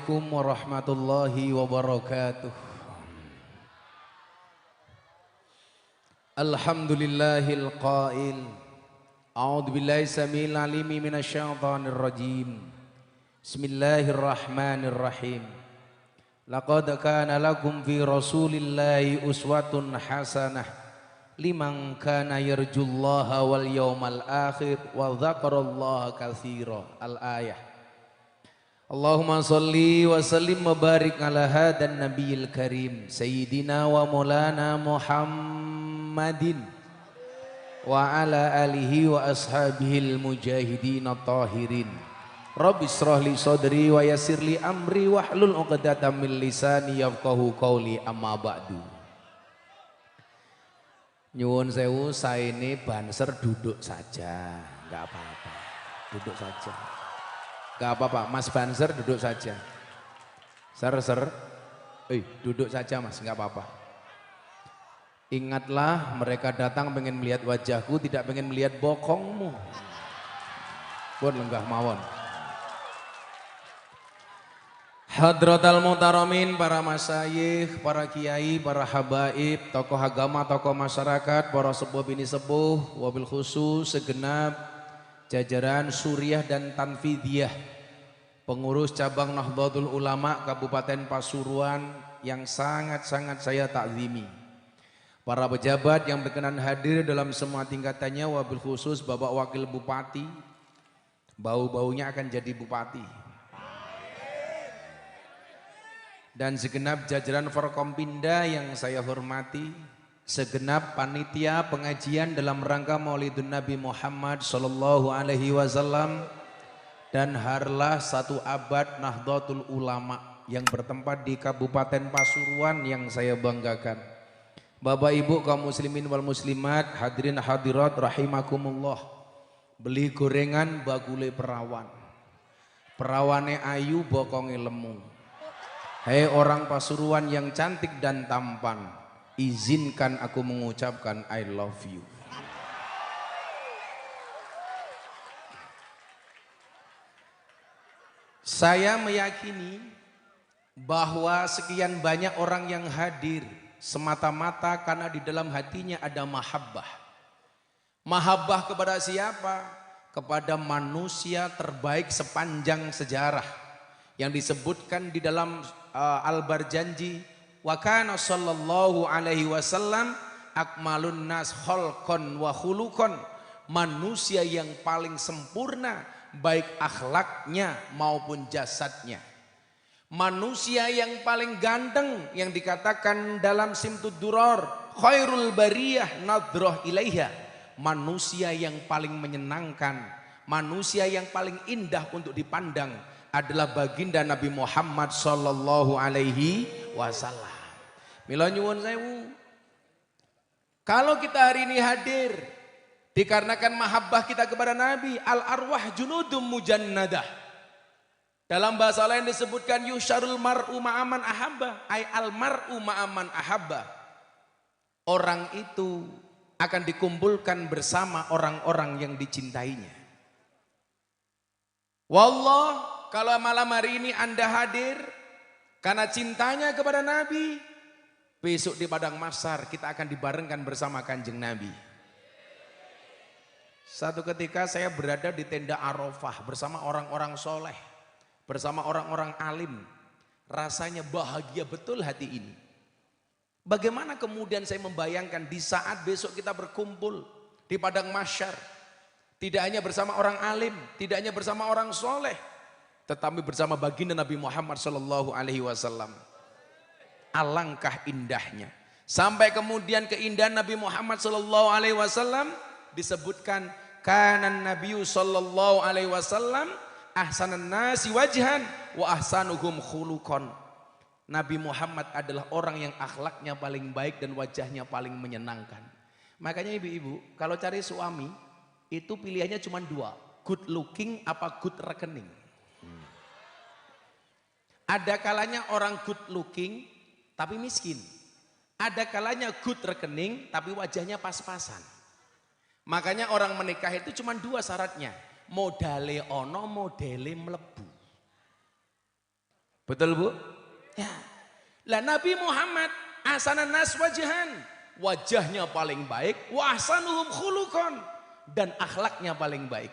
Assalamualaikum warahmatullahi wabarakatuh. Alhamdulillahil qail. A'udzu billahi samil alimi minasyaitonir rajim. Bismillahirrahmanirrahim. Laqad kana lakum fi Rasulillahi uswatun hasanah liman kana yarjullaha wal yawmal akhir wa dzakarallaha katsira. Al-ayah. Allahumma salli wa sallim wa barik ala hadan nabiyil karim sayyidina wa maulana Muhammadin wa ala alihi wa ashabihil mujahidin tahirin. Rabbi israh li sadri wa yassir li amri wahlul 'uqdatam min lisani yafqahu qawli, amma ba'du. Nyuwun sewu, saene banser duduk saja, enggak apa-apa. Duduk saja. Gak apa-apa, Mas Banser duduk saja. Duduk saja Mas, gak apa-apa. Ingatlah, mereka datang pengen melihat wajahku, tidak pengen melihat bokongmu. Pun lenggah mawon. Hadratal Muhtaramin, para masyayikh, para kiai, para habaib, tokoh agama, tokoh masyarakat, para sepuh bini sepuh, wabil khusus segenap jajaran Suriah dan Tanfidiyah, pengurus cabang Nahdlatul Ulama Kabupaten Pasuruan yang sangat-sangat saya takzimi, para pejabat yang berkenan hadir dalam semua tingkatannya, wabil khusus Bapak Wakil Bupati, bau-baunya akan jadi bupati, dan segenap jajaran Forkompinda yang saya hormati, segenap panitia pengajian dalam rangka Maulidun Nabi Muhammad sallallahu alaihi wasallam, dan harlah 1 abad Nahdlatul Ulama yang bertempat di Kabupaten Pasuruan yang saya banggakan. Bapak Ibu kaum muslimin wal muslimat, hadirin hadirat rahimakumullah. Beli gorengan bagule perawan, perawane ayu bokonge lemu. Hei orang Pasuruan yang cantik dan tampan, izinkan aku mengucapkan I love you. Saya meyakini bahwa sekian banyak orang yang hadir semata-mata karena di dalam hatinya ada mahabbah. Mahabbah kepada siapa? Kepada manusia terbaik sepanjang sejarah yang disebutkan di dalam Al-Barjanji, wa kana sallallahu alaihi wasallam akmalun nas khalqan wa khuluqan, manusia yang paling sempurna baik akhlaknya maupun jasadnya. Manusia yang paling ganteng yang dikatakan dalam Simtud Durar, khairul bariyah nadroh ilaiha, manusia yang paling menyenangkan, manusia yang paling indah untuk dipandang adalah baginda Nabi Muhammad sallallahu alaihi wasallam. Mila nyuwun sewu, kalau kita hari ini hadir dikarenakan mahabbah kita kepada Nabi, al arwah junudum mujannadah. Dalam bahasa lain disebutkan yusyarul mar'u ma'aman ahabba, ay al mar'u ma'aman ahabba. Orang itu akan dikumpulkan bersama orang-orang yang dicintainya. Wallah, kalau malam hari ini Anda hadir karena cintanya kepada Nabi, besok di padang mahsyar kita akan dibarengkan bersama Kanjeng Nabi. Satu ketika saya berada di tenda Arafah bersama orang-orang soleh, bersama orang-orang alim. Rasanya bahagia betul hati ini. Bagaimana kemudian saya membayangkan di saat besok kita berkumpul di padang mahsyar, tidak hanya bersama orang alim, tidak hanya bersama orang soleh, tetapi bersama baginda Nabi Muhammad sallallahu alaihi wasallam. Alangkah indahnya. Sampai kemudian keindahan Nabi Muhammad sallallahu alaihi wasallam disebutkan, kanan Nabi sallallahu alaihi wasallam ahsanan nasi wajhan wa ahsanuhum khuluqan. Nabi Muhammad adalah orang yang akhlaknya paling baik dan wajahnya paling menyenangkan. Makanya ibu-ibu kalau cari suami itu pilihannya cuma 2, good looking apa good rekening. Ada kalanya orang good looking tapi miskin. Ada kalanya good rekening tapi wajahnya pas-pasan. Makanya orang menikah itu cuma 2 syaratnya. Modale ono, modele mlebu. Betul Bu? Ya. Lah Nabi Muhammad ahsanan nas wajhan, wajahnya paling baik, wa ahsanuhum khuluqan, dan akhlaknya paling baik.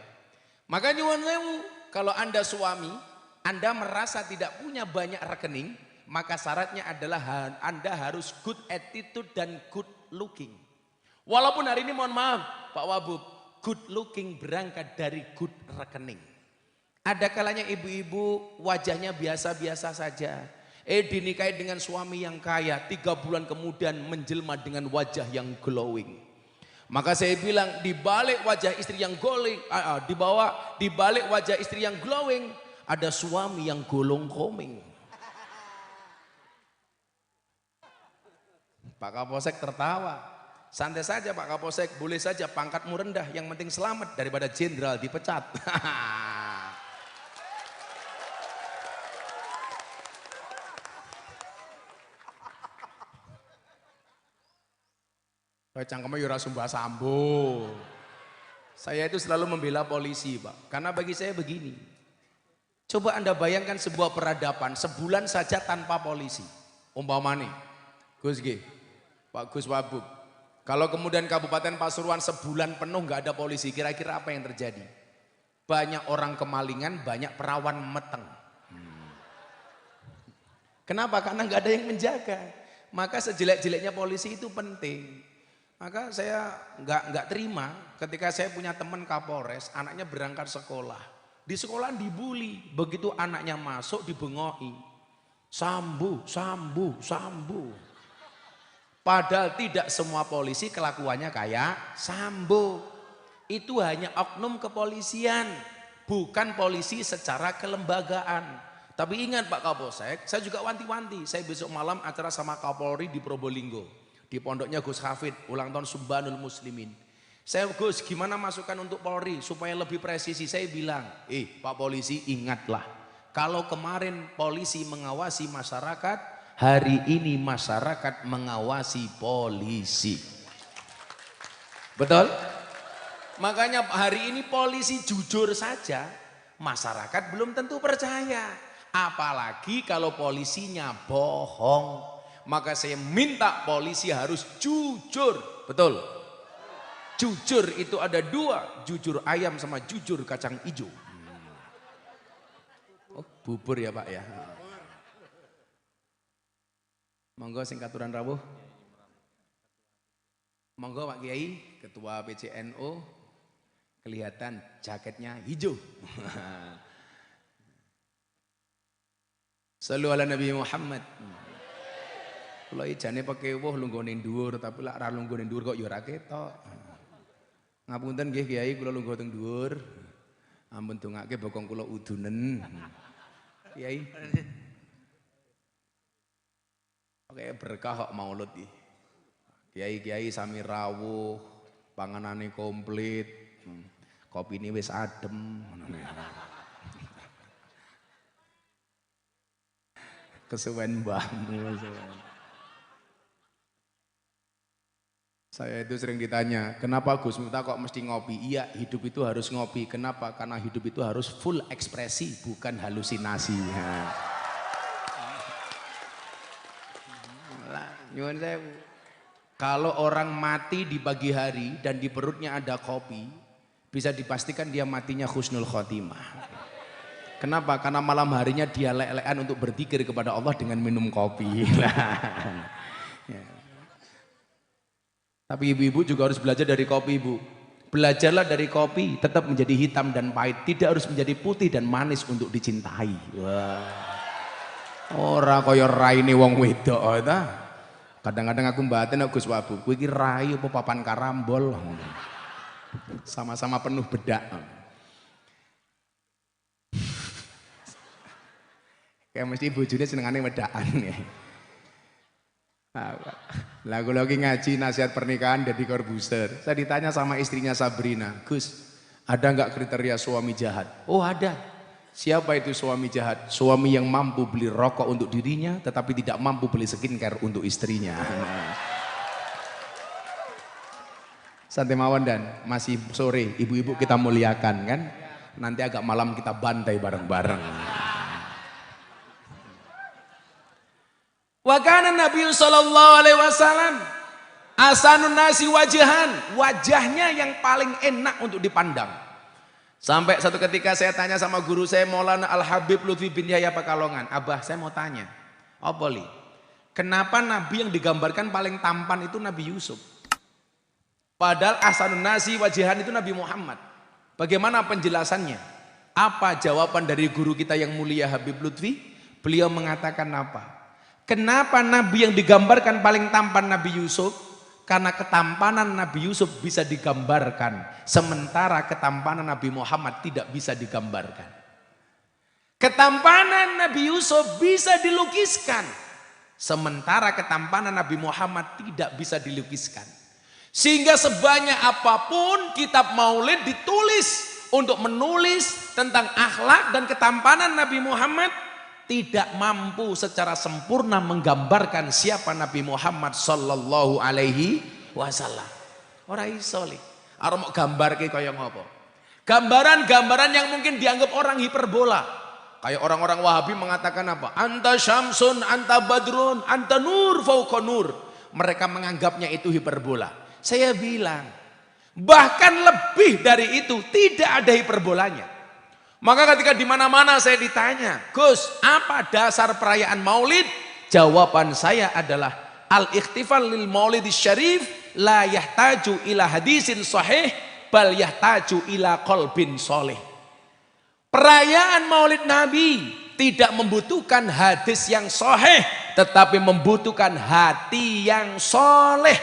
Maka nyuwun sewu, kalau Anda suami, Anda merasa tidak punya banyak rekening, maka syaratnya adalah Anda harus good attitude dan good looking. Walaupun hari ini mohon maaf Pak Wabub, good looking berangkat dari good rekening. Ada kalanya ibu-ibu wajahnya biasa-biasa saja. Dinikahi dengan suami yang kaya, 3 bulan kemudian menjelma dengan wajah yang glowing. Maka saya bilang di balik wajah istri yang glowing, di balik wajah istri yang glowing ada suami yang golong koming. Pak Kapolsek tertawa. Santai saja Pak Kapolsek, boleh saja pangkatmu rendah, yang penting selamat daripada jenderal dipecat. Cangkemnya yura sumbah sambo. Saya itu selalu membela polisi Pak, karena bagi saya begini. Coba Anda bayangkan sebuah peradaban sebulan saja tanpa polisi. Umpamane, Gus G, Pak Gus Wabub. Kalau kemudian Kabupaten Pasuruan sebulan penuh nggak ada polisi, kira-kira apa yang terjadi? Banyak orang kemalingan, banyak perawan meteng. Kenapa? Karena nggak ada yang menjaga. Maka sejelek-jeleknya polisi itu penting. Maka saya nggak terima ketika saya punya teman Kapolres, anaknya berangkat sekolah. Di sekolah dibully, begitu anaknya masuk dibengoi. Sambu, sambu, sambu. Padahal tidak semua polisi kelakuannya kayak Sambo. Itu hanya oknum kepolisian, bukan polisi secara kelembagaan. Tapi ingat Pak Kapolsek, saya juga wanti-wanti. Saya besok malam acara sama Kapolri di Probolinggo, di pondoknya Gus Hafid, ulang tahun Sumbanul Muslimin. Saya Gus, gimana masukan untuk Polri supaya lebih presisi? Saya bilang, Pak Polisi ingatlah, kalau kemarin polisi mengawasi masyarakat, hari ini masyarakat mengawasi polisi. Betul? Makanya hari ini polisi jujur saja, masyarakat belum tentu percaya. Apalagi kalau polisinya bohong. Maka saya minta polisi harus jujur. Betul? Jujur itu ada 2, jujur ayam sama jujur kacang hijau. Oh, bubur ya Pak ya. Monggo sing katuran rawuh. Monggo Pak Kiai, Ketua PCNO, kelihatan jaketnya hijau. Shallu ala Nabi Muhammad. Kalau ijane pakai woh lunggone dhuwur, tapi lak ra lunggone dhuwur kok ya ora ketok. Ngapunten nggih Kiai, kula lungguh teng dhuwur. Ampun dongake bokong kula udunen. Kiai. Oke berkah kok maulud iki. Kiai-kiai sami rawuh, panganane komplit. Kopine wis adem. Kesuwen mbahmu. Saya itu sering ditanya, kenapa Gus Miftah kok mesti ngopi? Iya, hidup itu harus ngopi. Kenapa? Karena hidup itu harus full ekspresi, bukan halusinasi. Nyuwun sewu. Kalau orang mati di pagi hari dan di perutnya ada kopi, bisa dipastikan dia matinya husnul khotimah. Kenapa? Karena malam harinya dia lek-lekan untuk berzikir kepada Allah dengan minum kopi. Ya. Tapi ibu-ibu juga harus belajar dari kopi ibu. Belajarlah dari kopi, tetap menjadi hitam dan pahit, tidak harus menjadi putih dan manis untuk dicintai. Wah. Ora kaya raine wong wedok ta. Kadang-kadang aku mbaten Gus Wabub, kowe iki rai apa papan karambol. Sama-sama penuh bedak. Kayak mesti bojone senengane wedakan ya. Lah kula lagi ngaji nasihat pernikahan dari Corbuzier. Saya ditanya sama istrinya Sabrina, Gus, ada nggak kriteria suami jahat? Oh ada. Siapa itu suami jahat? Suami yang mampu beli rokok untuk dirinya, tetapi tidak mampu beli skincare untuk istrinya. Santai mawon dan masih sore, ibu-ibu kita muliakan kan? Nanti agak malam kita bantai bareng-bareng. Wa kana Nabi sallallahu alaihi wasallam asanun nasi wajahan, wajahnya yang paling enak untuk dipandang. Sampai satu ketika saya tanya sama guru saya Maulana Al Habib Lutfi bin Yahya Pekalongan, "Abah, saya mau tanya, apa li? Kenapa Nabi yang digambarkan paling tampan itu Nabi Yusuf? Padahal asanun nasi wajahan itu Nabi Muhammad. Bagaimana penjelasannya?" Apa jawaban dari guru kita yang mulia Habib Lutfi? Beliau mengatakan apa? Kenapa Nabi yang digambarkan paling tampan Nabi Yusuf? Karena ketampanan Nabi Yusuf bisa digambarkan, sementara ketampanan Nabi Muhammad tidak bisa digambarkan. Ketampanan Nabi Yusuf bisa dilukiskan, sementara ketampanan Nabi Muhammad tidak bisa dilukiskan. Sehingga sebanyak apapun kitab maulid ditulis untuk menulis tentang akhlak dan ketampanan Nabi Muhammad, tidak mampu secara sempurna menggambarkan siapa Nabi Muhammad sallallahu alaihi wasallam. Ora iso li. Arep mau gambarke kaya ngopo? Gambaran-gambaran yang mungkin dianggap orang hiperbola. Kayak orang-orang Wahabi mengatakan apa? Anta syamsun, anta badrun, anta nur fauqa nur. Mereka menganggapnya itu hiperbola. Saya bilang, bahkan lebih dari itu, tidak ada hiperbolanya. Maka ketika di mana-mana saya ditanya, "Gus, apa dasar perayaan Maulid?" Jawaban saya adalah al-ikhtifal lil Maulidis Syarif la yahtaju ila hadisin sahih bal yahtaju ila qalbin sholih. Perayaan Maulid Nabi tidak membutuhkan hadis yang sahih, tetapi membutuhkan hati yang soleh.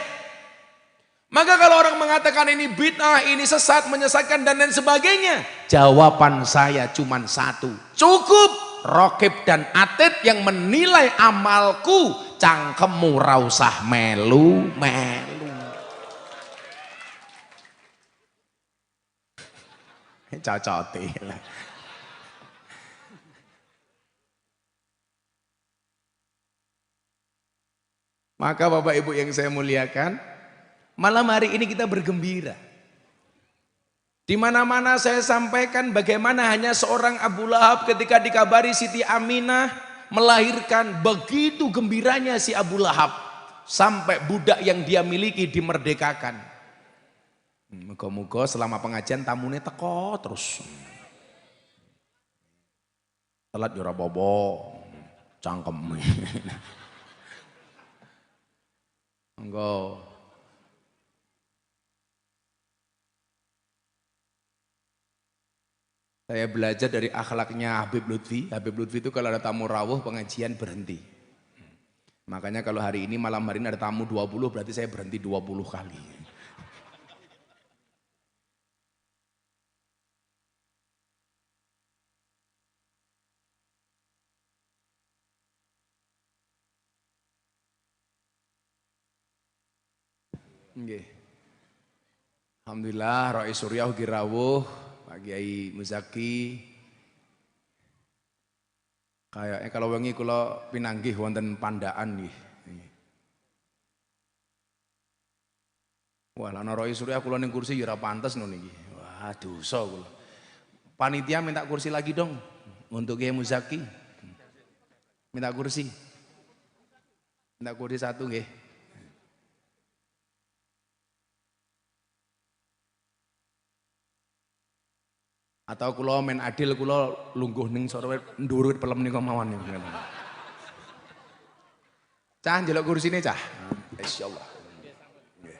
Maka kalau orang mengatakan ini bid'ah, ini sesat, menyesatkan dan lain sebagainya, jawaban saya cuma satu. Cukup Rokib dan Atid yang menilai amalku, cangkemmu ra usah melu-melu. Cocote. Maka Bapak Ibu yang saya muliakan, malam hari ini kita bergembira. Di mana-mana saya sampaikan bagaimana hanya seorang Abu Lahab ketika dikabari Siti Aminah melahirkan, begitu gembiranya si Abu Lahab sampai budak yang dia miliki dimerdekakan. Moga-moga selama pengajian tamunya teko terus. Telat yo ora apa-apa, cangkem. Engko saya belajar dari akhlaknya Habib Lutfi. Habib Lutfi itu kalau ada tamu rawuh pengajian berhenti. Makanya kalau hari ini malam hari ini ada tamu 20 berarti saya berhenti 20 kali. Nggih. Alhamdulillah Rais Surya ugi rawuh, Pak Kiai Muzaki. Kayaknya kalau wengi kula pinanggih wonten pandaan nggih. Wah, ana Rais Surya kula ning kursi ya ora pantes ngono niki. Wah, dosa kula. Panitia minta kursi lagi dong untuk Kiai Muzaki. Minta kursi. Minta kursi satu nggih. Atau kula men adil kula lungguh ning sore ndurut pelem nika mawon. Cah njeluk kursine cah. Insyaallah. Nggih.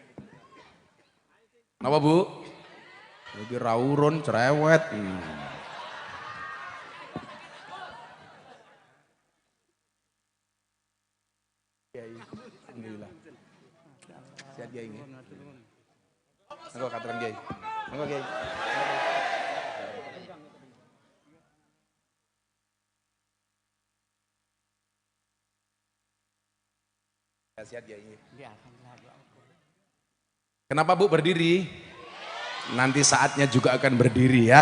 Napa Bu? Iki ra urun cerewet. Kiai. Alhamdulillah. Sehat Kiai nggih. Monggo katuran Kiai. Monggo Kiai. Sehat ya ini. Kenapa Bu berdiri? Nanti saatnya juga akan berdiri ya.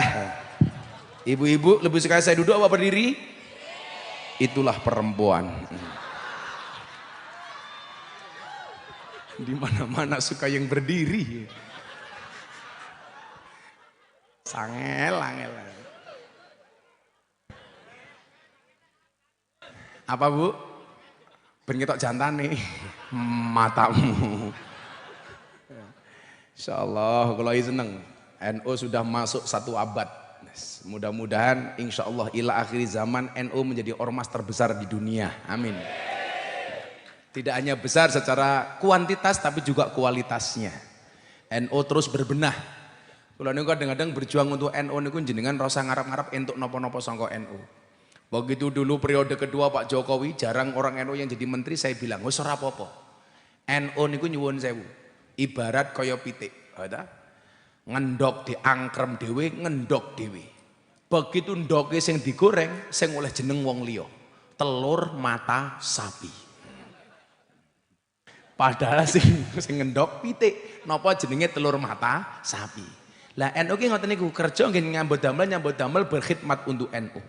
Ibu-ibu lebih suka saya duduk apa berdiri? Itulah perempuan. Di mana-mana suka yang berdiri. Sangel, angel. Apa Bu? Ben ketok jantane matamu. Insyaallah kalau seneng NU sudah masuk 1 abad. Mudah-mudahan insyaallah ila akhir zaman NU menjadi ormas terbesar di dunia. Amin. Tidak hanya besar secara kuantitas tapi juga kualitasnya. NU terus berbenah. Kalau niku kadang-kadang berjuang untuk NU niku jenengan rasa ngarap-ngarap entuk napa-napa sangka NU. Begitu dulu periode kedua Pak Jokowi, jarang orang NU yang jadi menteri, saya bilang, wis ora apa-apa. NU niku nyuwun sewu. Ibarat kaya pitik, ngendok diangkrem dhewe, ngendok dhewe. Begitu ndoke sing digoreng, sing oleh jeneng wong liya. Telur mata sapi. Padahal sing ngendok pitik, napa jenenge telur mata sapi. Lah NU ki ngoten niku kerja nggih nyambut damel berkhidmat untuk NU.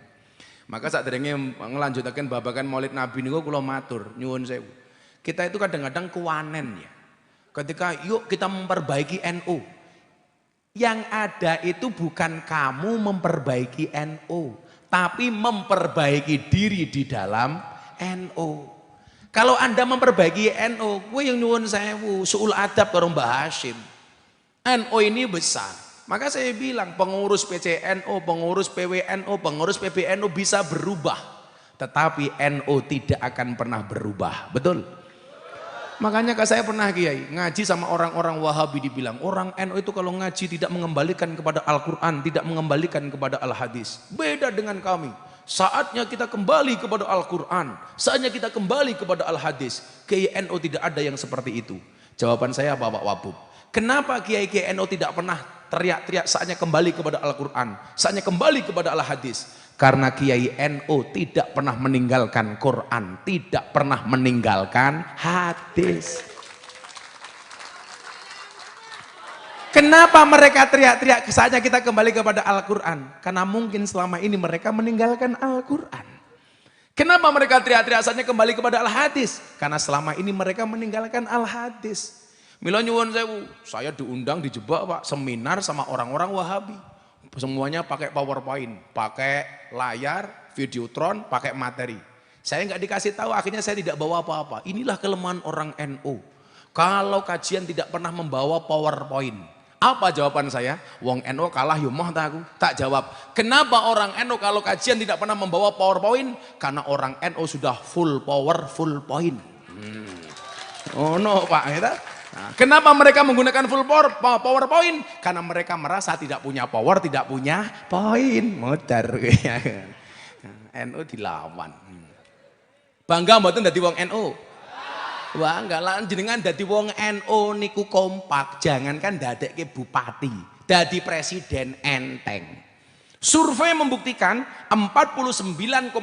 Maka saat derenge ngelanjutaken babagan Maulid Nabi niku kula matur nyuwun sewu. Kita itu kadang-kadang kuwanen ya. Ketika yuk kita memperbaiki NU. Yang ada itu bukan kamu memperbaiki NU, tapi memperbaiki diri di dalam NU. Kalau Anda memperbaiki NU, gue yang nyuwun sewu, suul adab karo Mbah Hashim. NU ini besar. Maka saya bilang pengurus PCNU, pengurus PWNU, pengurus PBNU bisa berubah. Tetapi NU tidak akan pernah berubah. Betul? Makanya saya pernah kiai ngaji sama orang-orang Wahabi dibilang orang NU itu kalau ngaji tidak mengembalikan kepada Al-Quran, tidak mengembalikan kepada Al-Hadis. Beda dengan kami. Saatnya kita kembali kepada Al-Quran, saatnya kita kembali kepada Al-Hadis. Kiai NU tidak ada yang seperti itu. Jawaban saya Bapak Wabub. Kenapa kiai-kiai NU tidak pernah teriak-teriak saatnya kembali kepada Al-Quran, saatnya kembali kepada Al-Hadis? Karena kiai NU tidak pernah meninggalkan Quran, tidak pernah meninggalkan hadis. Kenapa mereka teriak-teriak saatnya kita kembali kepada Al-Quran? Karena mungkin selama ini mereka meninggalkan Al-Quran. Kenapa mereka teriak-teriak saatnya kembali kepada Al-Hadis? Karena selama ini mereka meninggalkan Al-Hadis. Mila nyuwun sewu, saya diundang dijebak Pak seminar sama orang-orang Wahabi. Semuanya pakai PowerPoint, pakai layar, videotron, pakai materi. Saya nggak dikasih tahu, akhirnya saya tidak bawa apa-apa. Inilah kelemahan orang NU. Kalau kajian tidak pernah membawa PowerPoint. Apa jawaban saya? Wong NU kalah yo moh tak aku. Tak jawab. Kenapa orang NU kalau kajian tidak pernah membawa PowerPoint? Karena orang NU sudah full power, full point. Oh no Pak, gitu. Nah, kenapa mereka menggunakan full PowerPoint? Karena mereka merasa tidak punya power, tidak punya poin. Modar. NU dilawan. Bangga mboten dadi wong NU? Wah, enggak lah jenengan dadi wong NU niku kompak. Jangankan dadekke bupati, dadi presiden enteng. Survei membuktikan 49,8%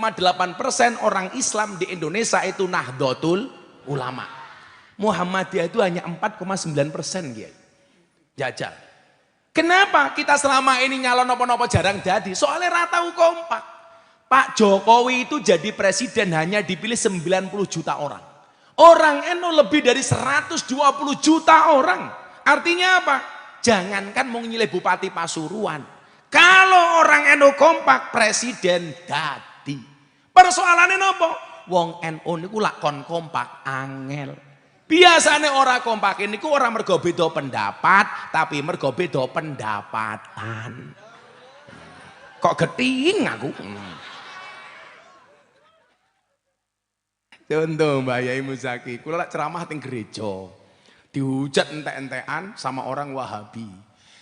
orang Islam di Indonesia itu Nahdlatul Ulama. Muhammadiyah itu hanya 4,9% Kiai. Jajal. Kenapa kita selama ini nyalon nopo-nopo jarang jadi? Soalnya rata kompak. Pak Jokowi itu jadi presiden hanya dipilih 90 juta orang. Orang NU lebih dari 120 juta orang. Artinya apa? Jangankan mau nyilih Bupati Pasuruan. Kalau orang NU kompak, presiden dadi. Persoalannya nopo? Wong NU niku lak kon kompak angel. Biasanya orang kompak ini ku orang mergo beda pendapat, tapi mergo beda pendapatan. Kok geting aku? Contoh Mbak Yai Muzaki, kula lak ceramah teng gereja. Dihujat entek-entekan sama orang Wahabi.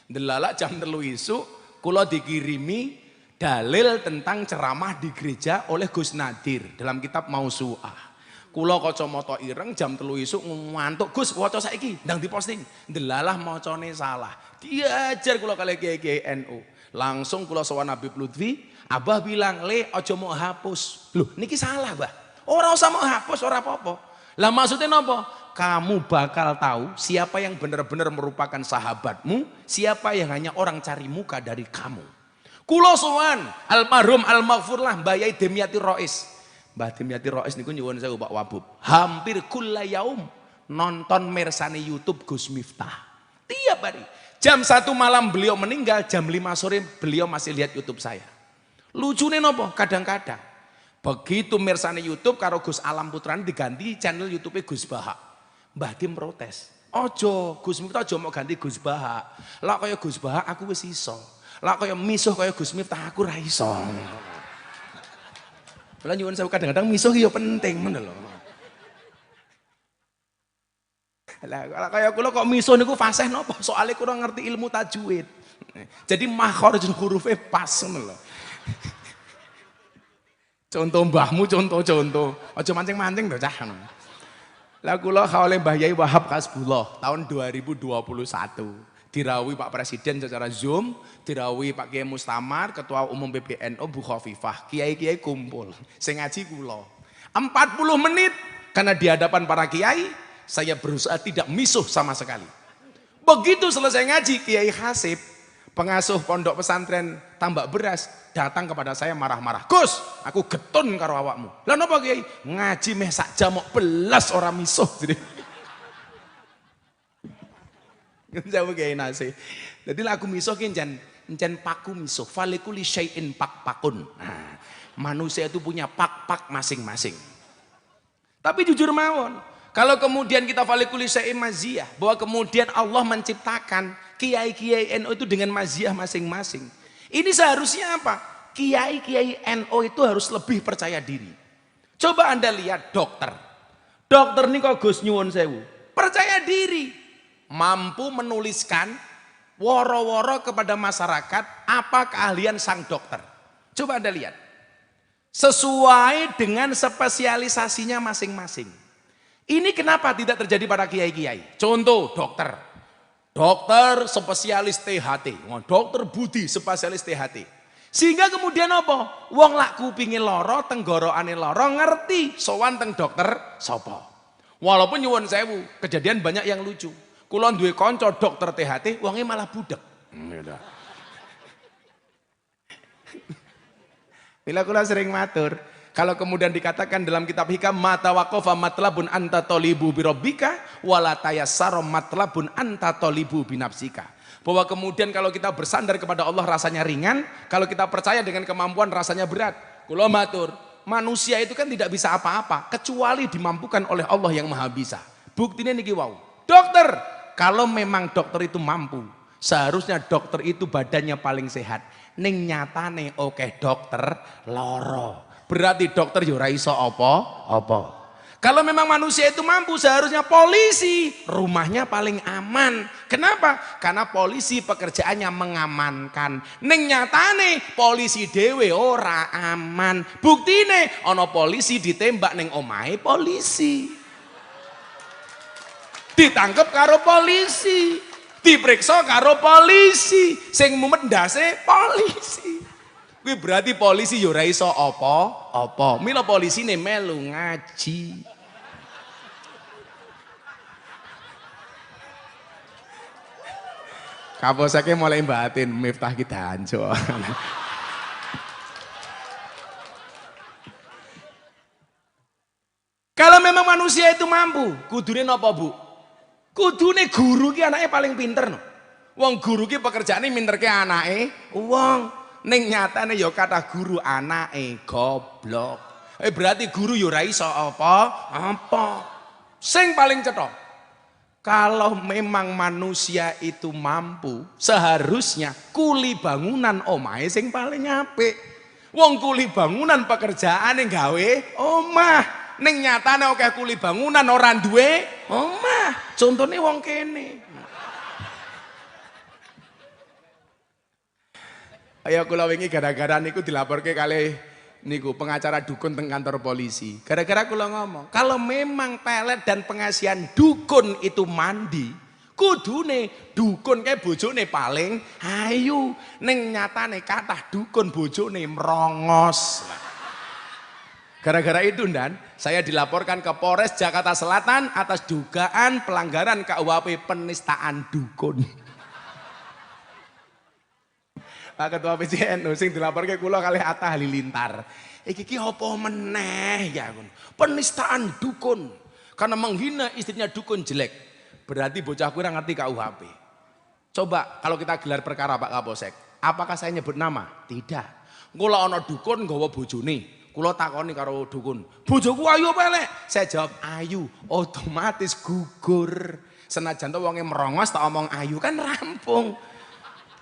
Delalak jam 3 isuk kula dikirimi dalil tentang ceramah di gereja oleh Gus Nadir dalam kitab Mausu'ah. Kula kacamata ireng jam 3 isuk ngantuk, Gus waca saiki ndang diposting. Delalah macane salah. Diajar kula kali kiai NU. Langsung kula sowan Habib Lutfi, Abah bilang, "Le aja mau hapus." Loh, niki salah, Bah. Ora usah mau hapus, ora apa-apa. Lah maksudnya napa? Kamu bakal tahu siapa yang benar-benar merupakan sahabatmu, siapa yang hanya orang cari muka dari kamu. Kula sowan almarhum almaghfurlah Mbah Yai Demyati Rois. Mbah Demyati Rois niku nyuwun sewu Pak Wabub. Hampir kulla yaum nonton mirsani YouTube Gus Miftah. Tiap hari. Jam 1 malam beliau meninggal, jam 5 sore beliau masih lihat YouTube saya. Lucunya nopo? Kadang-kadang Begitu mirsani YouTube karo Gus Alam Putrane diganti channel YouTube Gus Baha. Mbah Kim protes. Ojo, Gus Miftah aja mau ganti Gus Baha. Lah kaya Gus Baha aku wis iso. Lah kaya misuh kaya Gus Miftah aku ra iso. Lah nyuwun sewu kadang-kadang misuh ya penting ngono lho. Lah kaya kula kok misuh niku fasih napa? Soale kurang ngerti ilmu tajwid. Jadi makhraj hurufe pas ngono lho. Contoh mbahmu, contoh. Aja mancing-mancing to cah. Lah kula oleh Mbah Yai Wahab Kasbullah tahun 2021. Dirawuhi Pak Presiden secara Zoom, dirawuhi Pak Kiai Mustamar, Ketua Umum PBNU Bu Khofifah, kiai-kiai kumpul. Sing ngaji kula. 40 menit karena di hadapan para kiai saya berusaha tidak misuh sama sekali. Begitu selesai ngaji, Kiai Hasib, pengasuh pondok pesantren Tambak Beras, datang kepada saya marah-marah. Gus, aku getun karo awakmu. Lah napa Kiai? Ngaji meh sak jam kok belas ora misuh. Jawab Kiai nasi. Jadi aku misuh ki encen paku misuh. Falikuli syai'in pak-pakun. Nah, manusia itu punya pak-pak masing-masing. Tapi jujur mawon, kalau kemudian kita falikuli syai'in maziyah, bahwa kemudian Allah menciptakan kiai-kiai NU itu dengan maziyah masing-masing. Ini seharusnya apa? Kiai-kiai NU itu harus lebih percaya diri. Coba Anda lihat dokter. Dokter ini kok Gus nyuwun sewu. Percaya diri. Mampu menuliskan woro-woro kepada masyarakat apa keahlian sang dokter. Coba Anda lihat. Sesuai dengan spesialisasinya masing-masing. Ini kenapa tidak terjadi pada kiai-kiai? Contoh dokter. Dokter spesialis THT, dokter Budi spesialis THT. Sehingga kemudian apa? Wong lak kupinge lara, tenggorokane lara, ngerti sowan teng dokter sapa. Walaupun nyuwun sewu, kejadian banyak yang lucu. Kula duwe kanca dokter THT, wonge malah budek. Bila kula sering matur, kalau kemudian dikatakan dalam kitab hikam mata waqafa matlabun anta tolibu birabbika wala tayassara matlabun anta tolibu binafsika. Bahwa kemudian kalau kita bersandar kepada Allah rasanya ringan, kalau kita percaya dengan kemampuan rasanya berat. Kula matur, manusia itu kan tidak bisa apa-apa kecuali dimampukan oleh Allah yang Maha Bisa. Buktinya niki wau. Dokter, kalau memang dokter itu mampu, seharusnya dokter itu badannya paling sehat. Ning nyatane oke dokter loro. Berarti dokter yo ora iso apa-apa. Kalau memang manusia itu mampu, seharusnya polisi rumahnya paling aman. Kenapa? Karena polisi pekerjaannya mengamankan. Ning nyatane polisi dhewe ora aman. Buktine ana polisi ditembak ning omahe polisi. Ditangkep karo polisi, diperiksa karo polisi, sing mumet ndase polisi. Kuwi berarti polisi yo ora iso apa-apa. Mila polisine melu ngaji. Kaposake mulai batin Miftah kita hancur. Kalau memang manusia itu mampu, kudune napa, Bu? Kudune guru ki anake paling pinter no. Wong guru ki pekerjaane minterke anake wong. Ning nyatane ya kathah guru anake goblok. Berarti guru ya ora iso apa-apa. Sing paling cetha. Kalau memang manusia itu mampu, seharusnya kuli bangunan omahe sing paling apik. Wong kuli bangunan pekerjaane gawe omah. Ning nyatane akeh kuli bangunan ora duwe omah. Contone wong kene. Ayo kula wingi gara-gara niku dilaporke kalih niku pengacara dukun teng kantor polisi. Gara-gara kula ngomong, kalau memang pelet dan pengasihan dukun itu mandi, kudune dukun kayak bojone paling ayu. Ning nyatane kathah dukun bojone merongos. Gara-gara itu dan saya dilaporkan ke Polres Jakarta Selatan atas dugaan pelanggaran KUHP penistaan dukun. Pak Ketua PCNU sing dilaporke kula kalih Atta Halilintar. Iki apa meneh ya kun? Penistaan dukun. Karena menghina istrinya dukun jelek. Berarti bocah kuwi ora ngerti KUHP. Coba kalau kita gelar perkara Pak Kapolsek, apakah saya nyebut nama? Tidak. Kula ana dukun nggawa bojone. Kula takoni karo dukun, bojoku ayu apa elek? Saya jawab ayu, otomatis gugur. Senajan to wonge merongos tak omong ayu kan rampung.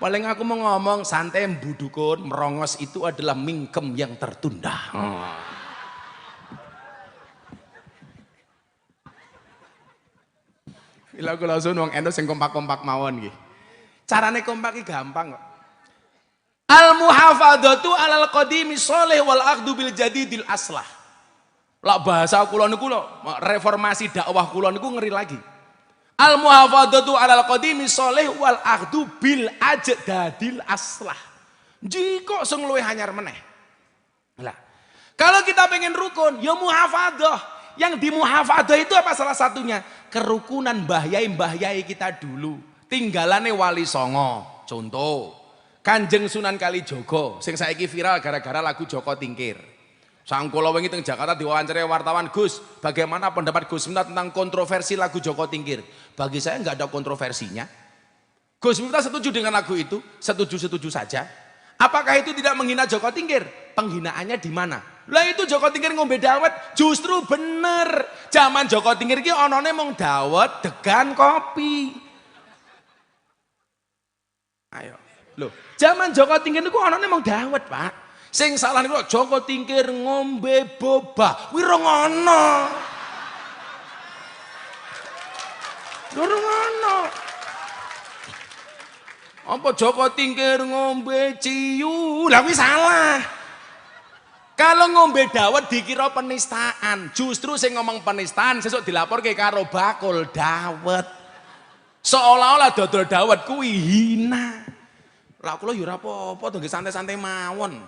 Paling aku mau ngomong santai Bu Dukun, merongos itu adalah mingkem yang tertunda. Bila aku langsung wong endo sing kompak-kompak mawon nggih. Carane kompak iki gampang kok. Al muhafadzatu alal qadimi sholih wal aqdu bil jadidil aslah. Lah bahasa kula niku lho, reformasi dakwah kula niku ngeri lagi. Al muhafadzatu alal qadimi sholih wal aqdu bil ajdadil aslah. Jika sing luwih anyar meneh. Lah, kalau kita pengen rukun, ya muhafadzah. Yang dimuhafadah itu apa salah satunya? Kerukunan mbah-yai kita dulu. Tinggalane Wali Songo. Contoh, Kanjeng Sunan Kalijogo sing saiki viral gara-gara lagu Joko Tingkir. Sang kula wingi teng Jakarta diwawancari wartawan, Gus, bagaimana pendapat Gus Miftah tentang kontroversi lagu Joko Tingkir? Bagi saya nggak ada kontroversinya. Gus Miftah setuju dengan lagu itu? Setuju-setuju saja. Apakah itu tidak menghina Joko Tingkir? Penghinaannya di mana? Lah itu Joko Tingkir ngombe dawet, justru bener. Zaman Joko Tingkir ki onone mung dawet, degan, kopi. Ayo, loh, zaman Joko Tingkir niku onone mung dawet, Pak. Sing salah niku Joko Tingkir ngombe boba, kuwi ora ngono. Ora ngono. Apa Joko Tingkir ngombe ciu? Lah kuwi salah. Kalau ngombe dawet dikira penistaan. Justru sing ngomong penistaan sesuk dilaporke karo bakul dawet. Seolah-olah dodol dawet kuwi hina. Lah kula ya ora apa-apa to nggih santai-santai mawon.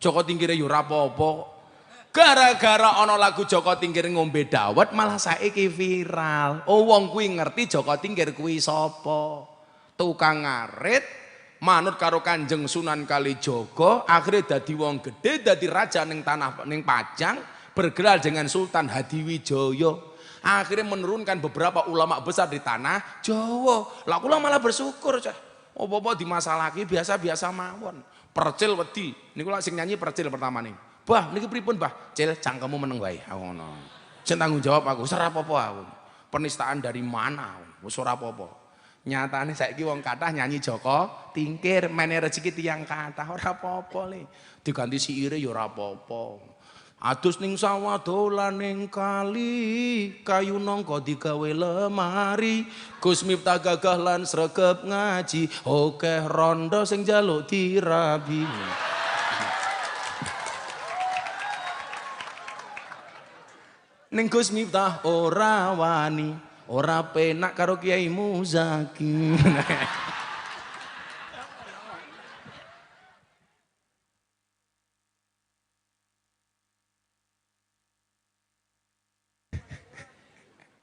Joko Tingkir ya ora apa-apa. Gara-gara ana lagu Joko Tingkir ngombe dawet malah saiki viral. Oh wong kuwi ngerti Joko Tingkir kuwi sapa? Tukang ngarit manut karo Kanjeng Sunan Kalijogo, akhirnya dadi wong gede, dadi raja ning tanah ning Pajang, bergerak dengan Sultan Hadiwijoyo. Akhirnya menurunkan beberapa ulama besar di tanah Jawa. Lah kula malah bersyukur, cah. Apa-apa dimasalahke biasa-biasa mawon. Percil wedi. Niku lak sing nyanyi Percil pertama nih. Bah, niki pripun, Bah? Cil, cangkemmu meneng wae. Ngono. Sing tanggung jawab aku, ora apa-apa aku. Penistaan dari mana? Wis ora apa-apa. Nyatane saiki wong kathah nyanyi Joko Tingkir, mene rezeki tiyang kathah ora apa-apa le. Diganti siire ya ora apa-apa. Adus ning sawah dolan ning kali, kayu nangka digawe lemari. Gus Miftah gagah lan sregep ngaji, akeh rondo sing njaluk dirabi. Ning Gus Miftah ora wani. Ora penak karo Kiai Muzaki.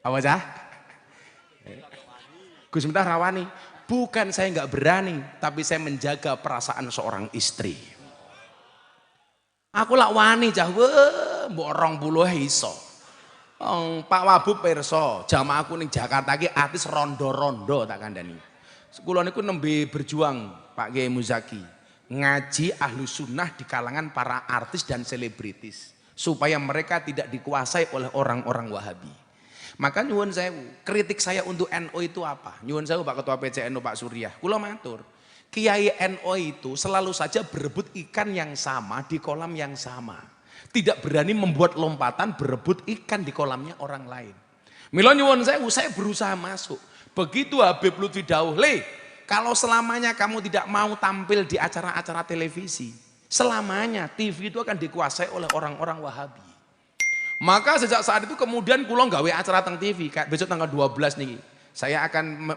Apa cah? Gus Miftah rawani. Bukan saya nggak berani, tapi saya menjaga perasaan seorang istri. Aku lak wani cah, mbok 20 iso. Pak Wabub pirsa, jamaah aku ning Jakarta iki artis rondo-rondo tak kandhani. Kula niku nembe berjuang Pak Kiai Muzaki, ngaji Ahlus Sunnah di kalangan para artis dan selebritis supaya mereka tidak dikuasai oleh orang-orang Wahabi. Maka nyuwun sewu, kritik saya untuk NU itu apa? Nyuwun sewu Pak Ketua PCNU Pak Surya, kula matur, Kiai NU itu selalu saja berebut ikan yang sama di kolam yang sama. Tidak berani membuat lompatan berebut ikan di kolamnya orang lain. Mila nyuwun saya berusaha masuk. Begitu Habib Lutfi dawuh, "Le, kalau selamanya kamu tidak mau tampil di acara-acara televisi, selamanya TV itu akan dikuasai oleh orang-orang Wahabi." Maka sejak saat itu kemudian kula gawe acara teng TV, kayak besok tanggal 12 nih. Saya akan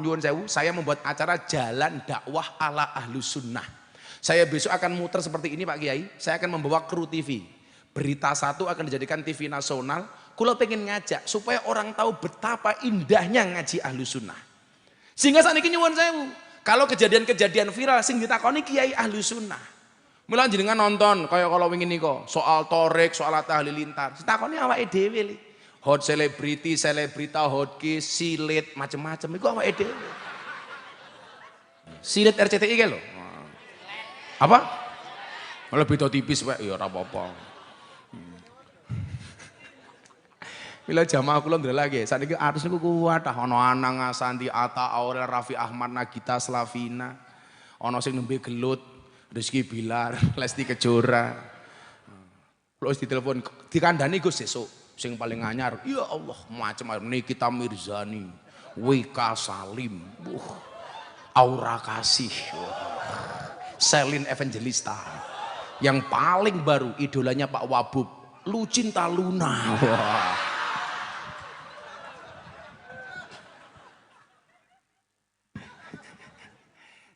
nyuwun sewu, saya membuat acara Jalan Dakwah ala Ahlus Sunnah. Saya besok akan muter seperti ini Pak Kiai, saya akan membawa kru TV. Berita satu akan dijadikan TV nasional, kula pengen ngajak supaya orang tahu betapa indahnya ngaji Ahlus Sunnah. Sehingga saat ini nyuwun sewu, kalau kejadian-kejadian viral sing ditakoni Kiai Ahlus Sunnah. Mula jenengan nonton kaya kalau wingi nika, soal Torik, soal Atta Halilintar. Ditakoni awake dhewe le. Hot celebrity, selebrita, hot kiss, silit, macem-macem iku awake dhewe. Silit RCTI ke lho. Apa? Malah beda tipis wae ya ora apa-apa. Mila jamaah kula ndelok sakniki artis niku kuwat ana Anang Asanti, Atta Aurel, Raffi Ahmad, Nagita Slavina. Ana sing nembe gelut, Rizky Bilar, Lesti Kejora. Kalau ditelepon dikandani Gus sesuk sing paling anyar. Ya Allah, macam-macam Nikita Mirzani, Wika Salim, Aura Kasih, Selin Evangelista. Yang paling baru idolanya Pak Wabub, Lucinta Luna.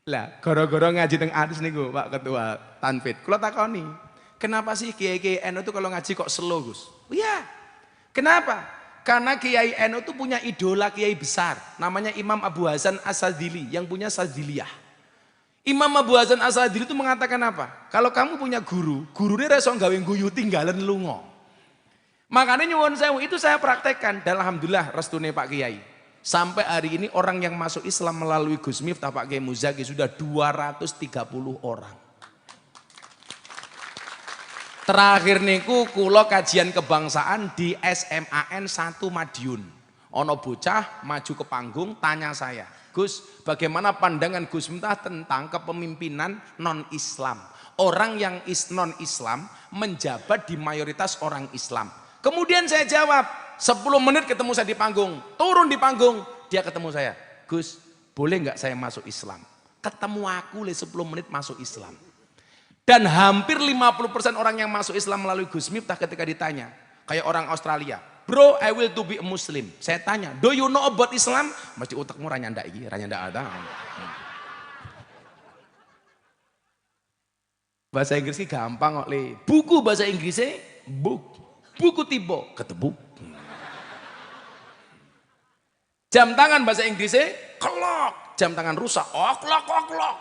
Lah, gara-gara ngaji teng artis niku Pak Ketua Tanfid. Kula takoni, kenapa sih Kiai NU itu kalau ngaji kok slow, Gus? Iya. Kenapa? Karena Kiai NU itu punya idola kiai besar, namanya Imam Abu Hasan As-Sadzili yang punya Sadziliyah. Imam Abu Hasan As-Sadzili itu mengatakan apa? Kalau kamu punya guru, gurunya reso gawe guyu tinggalan lungo. Makanya nyuwun sewu itu saya praktekkan dan alhamdulillah restune Pak Kiai. Sampai hari ini orang yang masuk Islam melalui Gus Miftah Pak Kiai Muzaki sudah 230 orang. Terakhir niku kula kajian kebangsaan di SMAN 1 Madiun. Ono bocah maju ke panggung tanya saya, Gus, bagaimana pandangan Gus Miftah tentang kepemimpinan non-Islam? Orang yang non-Islam menjabat di mayoritas orang Islam. Kemudian saya jawab, 10 menit ketemu saya di panggung, turun di panggung, dia ketemu saya, Gus, boleh nggak saya masuk Islam? Ketemu aku 10 menit masuk Islam. Dan hampir 50% orang yang masuk Islam melalui Gus Miftah ketika ditanya, kayak orang Australia, bro, I will to be a Muslim. Saya tanya, do you know about Islam? Mesti utakmu ranyanda iki, ranyanda ada. Bahasa Inggrisnya gampang kok, Le. Buku bahasa Inggrisnya book. Buku tiba ketemu. Jam tangan bahasa Inggrisnya clock. Jam tangan rusak, clock.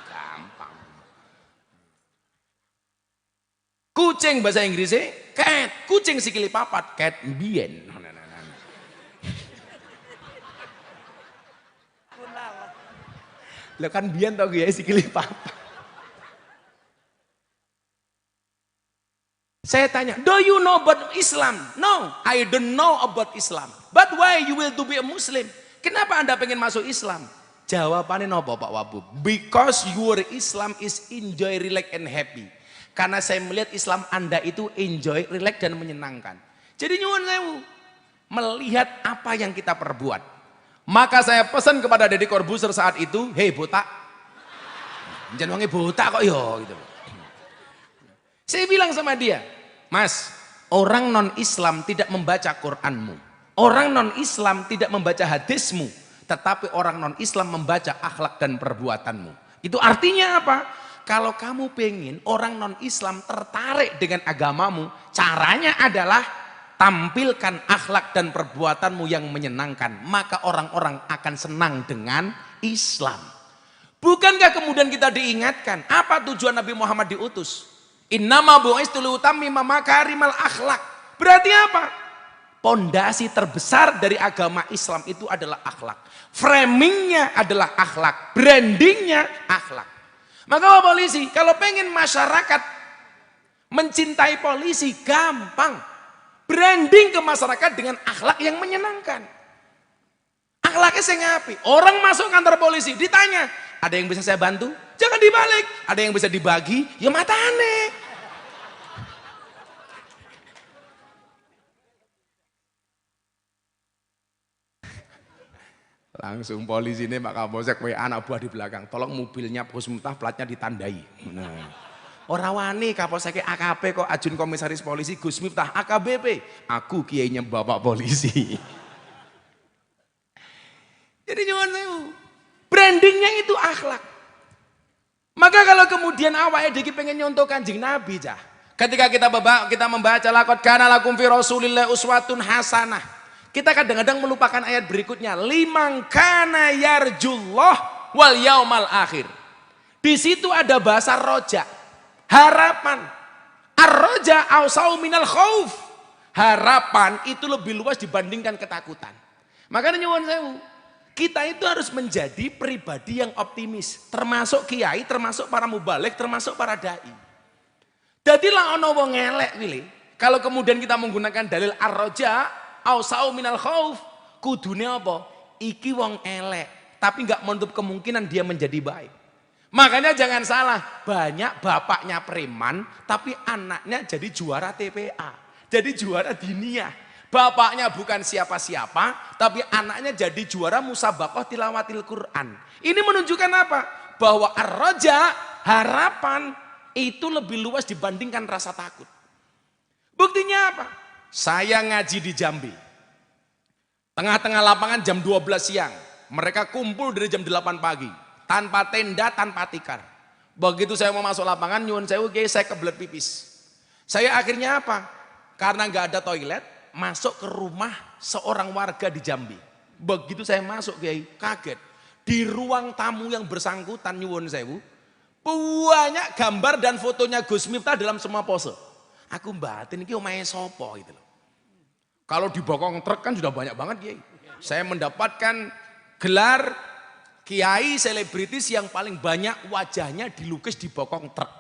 Gampang. Kucing bahasa Inggrisnya cat. Kucing sikili papat, cat mbien. Lah kan mbien tau ya sikili papat. Saya tanya, do you know about Islam? No, I don't know about Islam. But why you will to be a Muslim? Kenapa Anda pengen masuk Islam? Jawabannya apa Pak Wabub? Because your Islam is enjoy, relax and happy. Karena saya melihat Islam Anda itu enjoy, relax dan menyenangkan. Jadi nyuwun sewu, melihat apa yang kita perbuat. Maka saya pesan kepada Deddy Corbuzier saat itu, hei botak. Jangan wangi botak kok yo gitu. Saya bilang sama dia, Mas, orang non-Islam tidak membaca Qur'anmu. Orang non-Islam tidak membaca hadismu. Tetapi orang non-Islam membaca akhlak dan perbuatanmu. Itu artinya apa? Kalau kamu pengen orang non-Islam tertarik dengan agamamu, caranya adalah tampilkan akhlak dan perbuatanmu yang menyenangkan. Maka orang-orang akan senang dengan Islam. Bukankah kemudian kita diingatkan, apa tujuan Nabi Muhammad diutus? Innama bu'istu liutammima makarimal akhlak. Berarti apa? Pondasi terbesar dari agama Islam itu adalah akhlak. Framingnya adalah akhlak. Brandingnya akhlak. Maka Pak Polisi, kalau pengen masyarakat mencintai polisi, gampang. Branding ke masyarakat dengan akhlak yang menyenangkan. Akhlaknya sing apik. Orang masuk kantor polisi, ditanya, ada yang bisa saya bantu? Jangan dibalik. Ada yang bisa dibagi? Ya matane. Langsung polisi ini Pak Kapolsek WA anak buah di belakang. Tolong mobilnya Gus Miftah platnya ditandai. Nah. Orang wani Kapolsek AKP kok ajun komisaris polisi Gus Miftah AKBP. Aku kiainya bapak polisi. Jadi nyuwun sewu. Brandingnya itu akhlak. Maka kalau kemudian awake dhewe pengen nyontoh Kanjeng Nabi cah. Ketika kita membaca laqad kana lakum fi Rasulillah uswatun hasanah. Kita kadang-kadang melupakan ayat berikutnya, liman kana yarjullah wal yaumal akhir. Di situ ada bahasa roja, harapan. Ar-roja ausau minal khauf. Harapan itu lebih luas dibandingkan ketakutan. Makanya nyuwun sewu, kita itu harus menjadi pribadi yang optimis, termasuk kiai, termasuk para mubalik, termasuk para dai. Dadi lah ana wong elek pilih. Kalau kemudian kita menggunakan dalil ar-raja ausau minal khauf, kudune apa? Iki wong elek, tapi nggak menutup kemungkinan dia menjadi baik. Makanya jangan salah, banyak bapaknya preman, tapi anaknya jadi juara TPA, jadi juara diniyah. Bapaknya bukan siapa-siapa, tapi anaknya jadi juara musabaqah tilawatil Quran. Ini menunjukkan apa? Bahwa ar-raja, harapan, itu lebih luas dibandingkan rasa takut. Buktinya apa? Saya ngaji di Jambi. Tengah-tengah lapangan jam 12 siang. Mereka kumpul dari jam 8 pagi. Tanpa tenda, tanpa tikar. Begitu saya mau masuk lapangan, nyuwun sewu, saya kebelet pipis. Saya akhirnya apa? Karena nggak ada toilet, masuk ke rumah seorang warga di Jambi. Begitu saya masuk, kaget. Di ruang tamu yang bersangkutan, nyuwun sewu, banyak gambar dan fotonya Gus Miftah dalam semua pose. Aku batin ini omahe sopo gitu loh. Kalau di bokong truk kan sudah banyak banget, Kiai. Saya mendapatkan gelar kiai selebritis yang paling banyak wajahnya dilukis di bokong truk.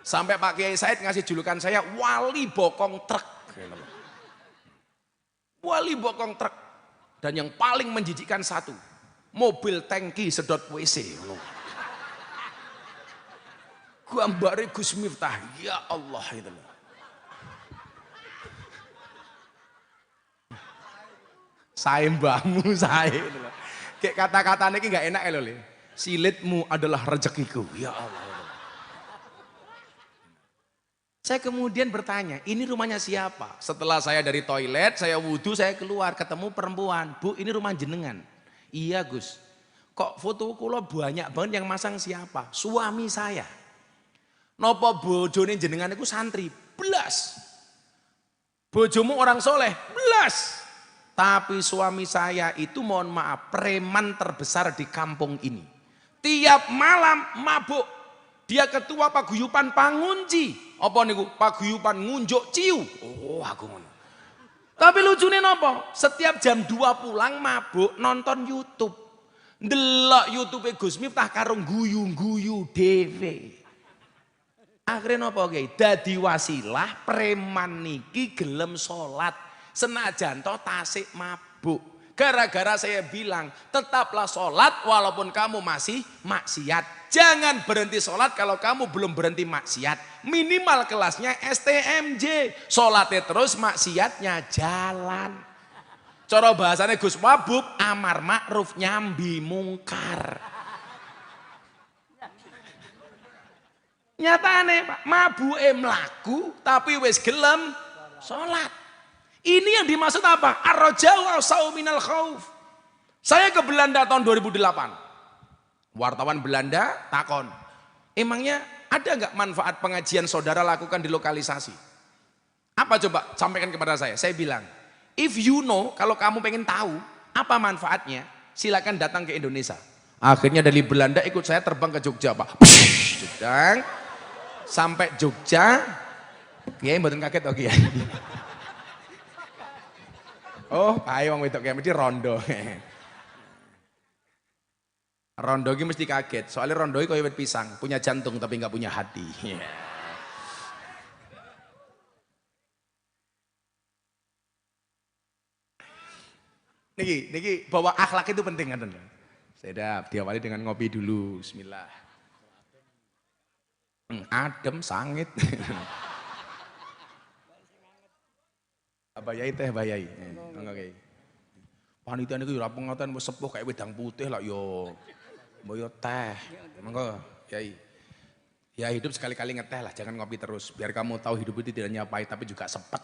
Sampai Pak Kiai Said ngasih julukan saya wali bokong truk. Wali bokong truk. Dan yang paling menjijikkan satu, mobil tangki sedot WC. Gambare Gus Miftah, ya Allah itu loh. Saya mbahmu saya itu loh. Kayak kata-katanya ini gak enak ya loh. Silitmu adalah rezekiku, ya Allah. Saya kemudian bertanya, ini rumahnya siapa? Setelah saya dari toilet, saya wudhu, saya keluar, ketemu perempuan. Bu, ini rumah jenengan. Iya Gus. Kok foto kula banyak banget yang masang siapa? Suami saya. Nopo bojone jenengan itu santri? Belas. Bojomu orang soleh? Belas. Tapi suami saya itu mohon maaf, preman terbesar di kampung ini. Tiap malam mabuk. Dia ketua paguyupan pangunci. Apa niku? Paguyupan ngunjuk ciu. Oh, aku ngono. Tapi lucunya nopo? Setiap jam 2 pulang mabuk nonton YouTube. Ndelok YouTube Gus Miftah karo guyu-guyu dhewe. Akhirnya nopo Kiai? Dadi wasilah preman niki gelem salat. Senajan toh tasik mabuk. Gara-gara saya bilang tetaplah sholat walaupun kamu masih maksiat. Jangan berhenti sholat kalau kamu belum berhenti maksiat. Minimal kelasnya STMJ. Sholatnya terus, maksiatnya jalan. Cara bahasanya Gus mabuk, amar makruf nyambi mungkar. Nyatane Pak, mabuke mlaku tapi wis gelem sholat. Ini yang dimaksud apa? Ar-raja'u ausau minal khauf. Saya ke Belanda tahun 2008. Wartawan Belanda takon, emangnya ada nggak manfaat pengajian saudara lakukan di lokalisasi? Apa coba sampaikan kepada saya? Saya bilang, if you know, kalau kamu pengen tahu apa manfaatnya, silakan datang ke Indonesia. Akhirnya dari Belanda ikut saya terbang ke Jogja, Pak. Sedang sampai Jogja, Kiai mboten kaget oke ya. Oh, ayo wong wedok kayak mesti rondo. Rondo iki mesti kaget, soalnya rondo iki kaya wit pisang, punya jantung tapi nggak punya hati. Niki bahwa akhlak itu penting kan? Sedap, diawali dengan ngopi dulu, bismillah. Adem, sangit. Bayai teh bayai. Oke. Panitia niku ora pengertian wis sepuh kayak wedang putih lah yo. Mbok teh. Monggo, Yai. Ya hidup sekali-kali ngeteh lah, jangan ngopi terus. Biar kamu tahu hidup itu tidak hanya pahit tapi juga sepet.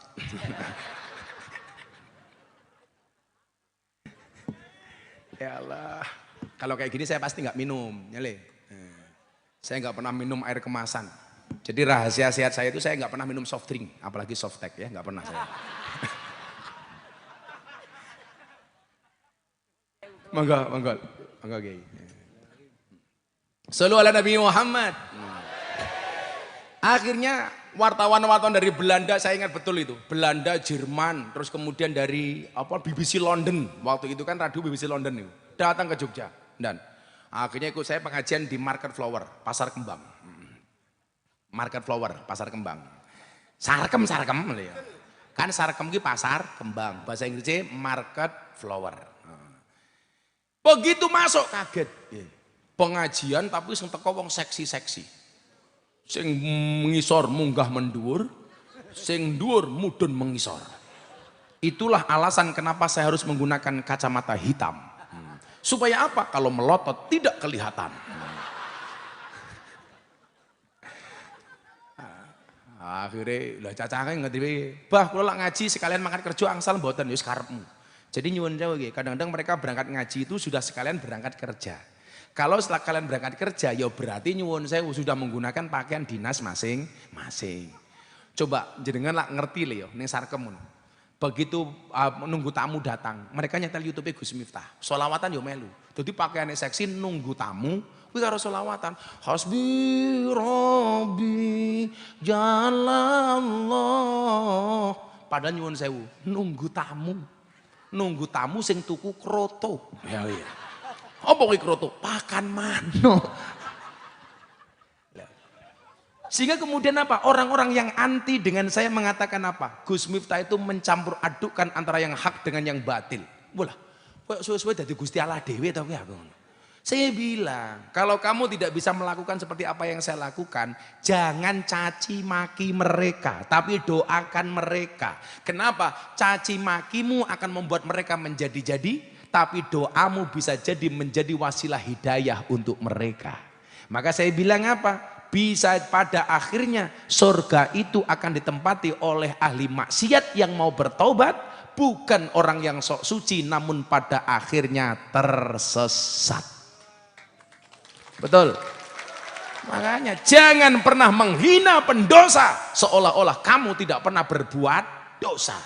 Ya Allah. Kalau kayak gini saya pasti nggak minum, nyale. Saya nggak pernah minum air kemasan. Jadi rahasia sehat saya itu saya nggak pernah minum soft drink, apalagi soft tech ya, nggak pernah saya. Monggo Kiai. Shallu ala Nabi Muhammad. Akhirnya wartawan-wartawan dari Belanda, saya ingat betul itu, Belanda, Jerman, terus kemudian dari BBC London, waktu itu kan radio BBC London itu, datang ke Jogja. Dan akhirnya ikut saya pengajian di Market Flower, Pasar Kembang. Market Flower, pasar kembang. Sarkem ya. Kan Sarkem ki pasar kembang, bahasa Inggrisnya Market Flower. Begitu masuk kaget. Pengajian tapi sing teko wong seksi-seksi. Sing mengisor munggah mendur, sing dhuwur mudhun mengisor. Itulah alasan kenapa saya harus menggunakan kacamata hitam. Supaya apa? Kalau melotot tidak kelihatan. Akhirnya lah cacangnya ngerti bah kalau lak ngaji sekalian makan kerja angsal mboten ya karepmu. Jadi nyuwun sewu nggih, kadang-kadang mereka berangkat ngaji itu sudah sekalian berangkat kerja. Kalau setelah kalian berangkat kerja ya berarti nyuwun sewu sudah menggunakan pakaian dinas masing-masing. Coba jenengan lak ngerti lho ning Sarkem. Begitu nunggu tamu datang, mereka nyetel YouTube Gus Miftah. Sholawatan yo melu. Jadi pakaiannya seksi nunggu tamu, kuwi karo sholawatan. Hasbi Rabbi Jalallah. Padahal nyuwun sewu, nunggu tamu sing tuku kroto. Ya iya. Apa kuwi kroto? Pakan manuk. Sehingga kemudian apa? Orang-orang yang anti dengan saya mengatakan apa? Gus Miftah itu mencampur adukkan antara yang hak dengan yang batil. Bolah, kok suwe-suwe dadi Gusti Allah dhewe ta kuwi aku. Saya bilang, kalau kamu tidak bisa melakukan seperti apa yang saya lakukan, jangan caci maki mereka, tapi doakan mereka. Kenapa? Caci makimu akan membuat mereka menjadi-jadi, tapi doamu bisa jadi menjadi wasilah hidayah untuk mereka. Maka saya bilang apa? Bisa pada akhirnya surga itu akan ditempati oleh ahli maksiat yang mau bertobat, bukan orang yang sok suci namun pada akhirnya tersesat. Betul. Makanya jangan pernah menghina pendosa seolah-olah kamu tidak pernah berbuat dosa.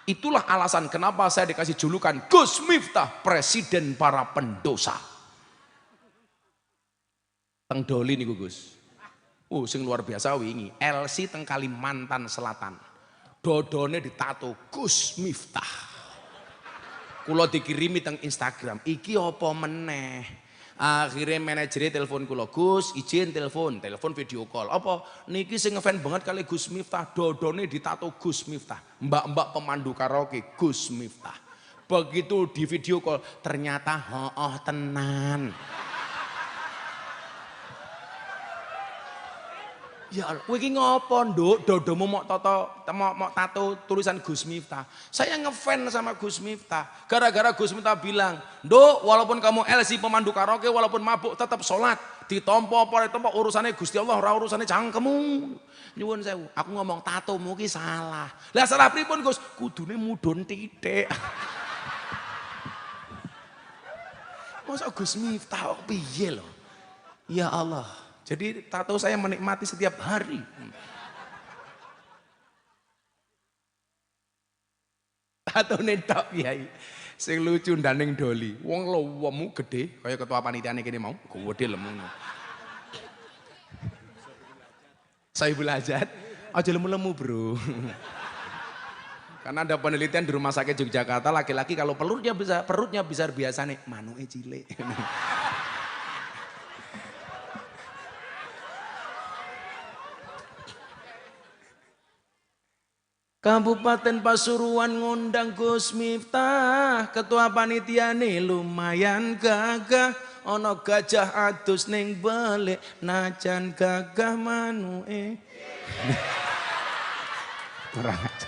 Itulah alasan kenapa saya dikasih julukan Gus Miftah, presiden para pendosa. Teng Doli niku Gus. Sing luar biasa wingi, LC teng Kalimantan Selatan. Dodone ditato Gus Miftah. Kula dikirimi teng Instagram, iki apa meneh? Akhirnya manajernya telepon kula, Gus izin telepon video call. Apa niki sing ngefan banget kali Gus Miftah, dodone ditato Gus Miftah. Mbak-mbak pemandu karaoke Gus Miftah. Begitu di video call ternyata tenan. Ya Allah, kowe iki ngopo, Nduk? Dodomu mau tato tulisan Gus Miftah. Saya ngefans sama Gus Miftah. Gara-gara Gus Miftah bilang, "Nduk, walaupun kamu LC pemandu karaoke, walaupun mabuk tetap sholat. Ditompo apa ditompo urusannya Gusti Allah, ora urusannya cangkemmu." Nyuwun sewu, aku ngomong tatomu ki salah. Lah salah pripun, Gus? Kudune mudhun titik. Masa Gus Miftah kok piye lho? Ya Allah. Jadi tato saya menikmati setiap hari. Tato netok Kiai. Sing lucu ndaning Doli. Wong lowemu gede kaya ketua panitiane kene mau, gede lemu. Saya belajar, aja lemu-lemu, Bro. Karena ada penelitian di rumah sakit Yogyakarta, laki-laki kalau perutnya bisa biasa nih, manuke cilik. Kabupaten Pasuruan ngundang Gus Miftah, ketua panitia nih lumayan gagah, ono gajah adus ning belik, najan gagah manuke. Kurang aja.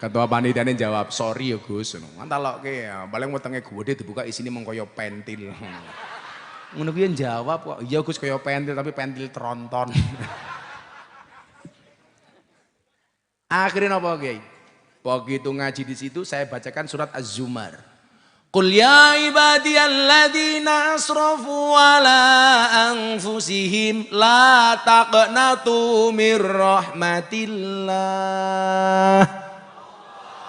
Ketua panitia nih jawab, sorry ya Gus, mantaloke ya, paling wetenge gede dibuka isine mung kaya pentil. Ngono kuwi jawab kok, iya Gus kaya pentil tapi pentil tronton. Akhirnya apa Kiai? Begitu ngaji di situ saya bacakan surat Az-Zumar. Qul ya ibadiyalladzina asrafu ala anfusihim la taqnatu mir rahmatillah.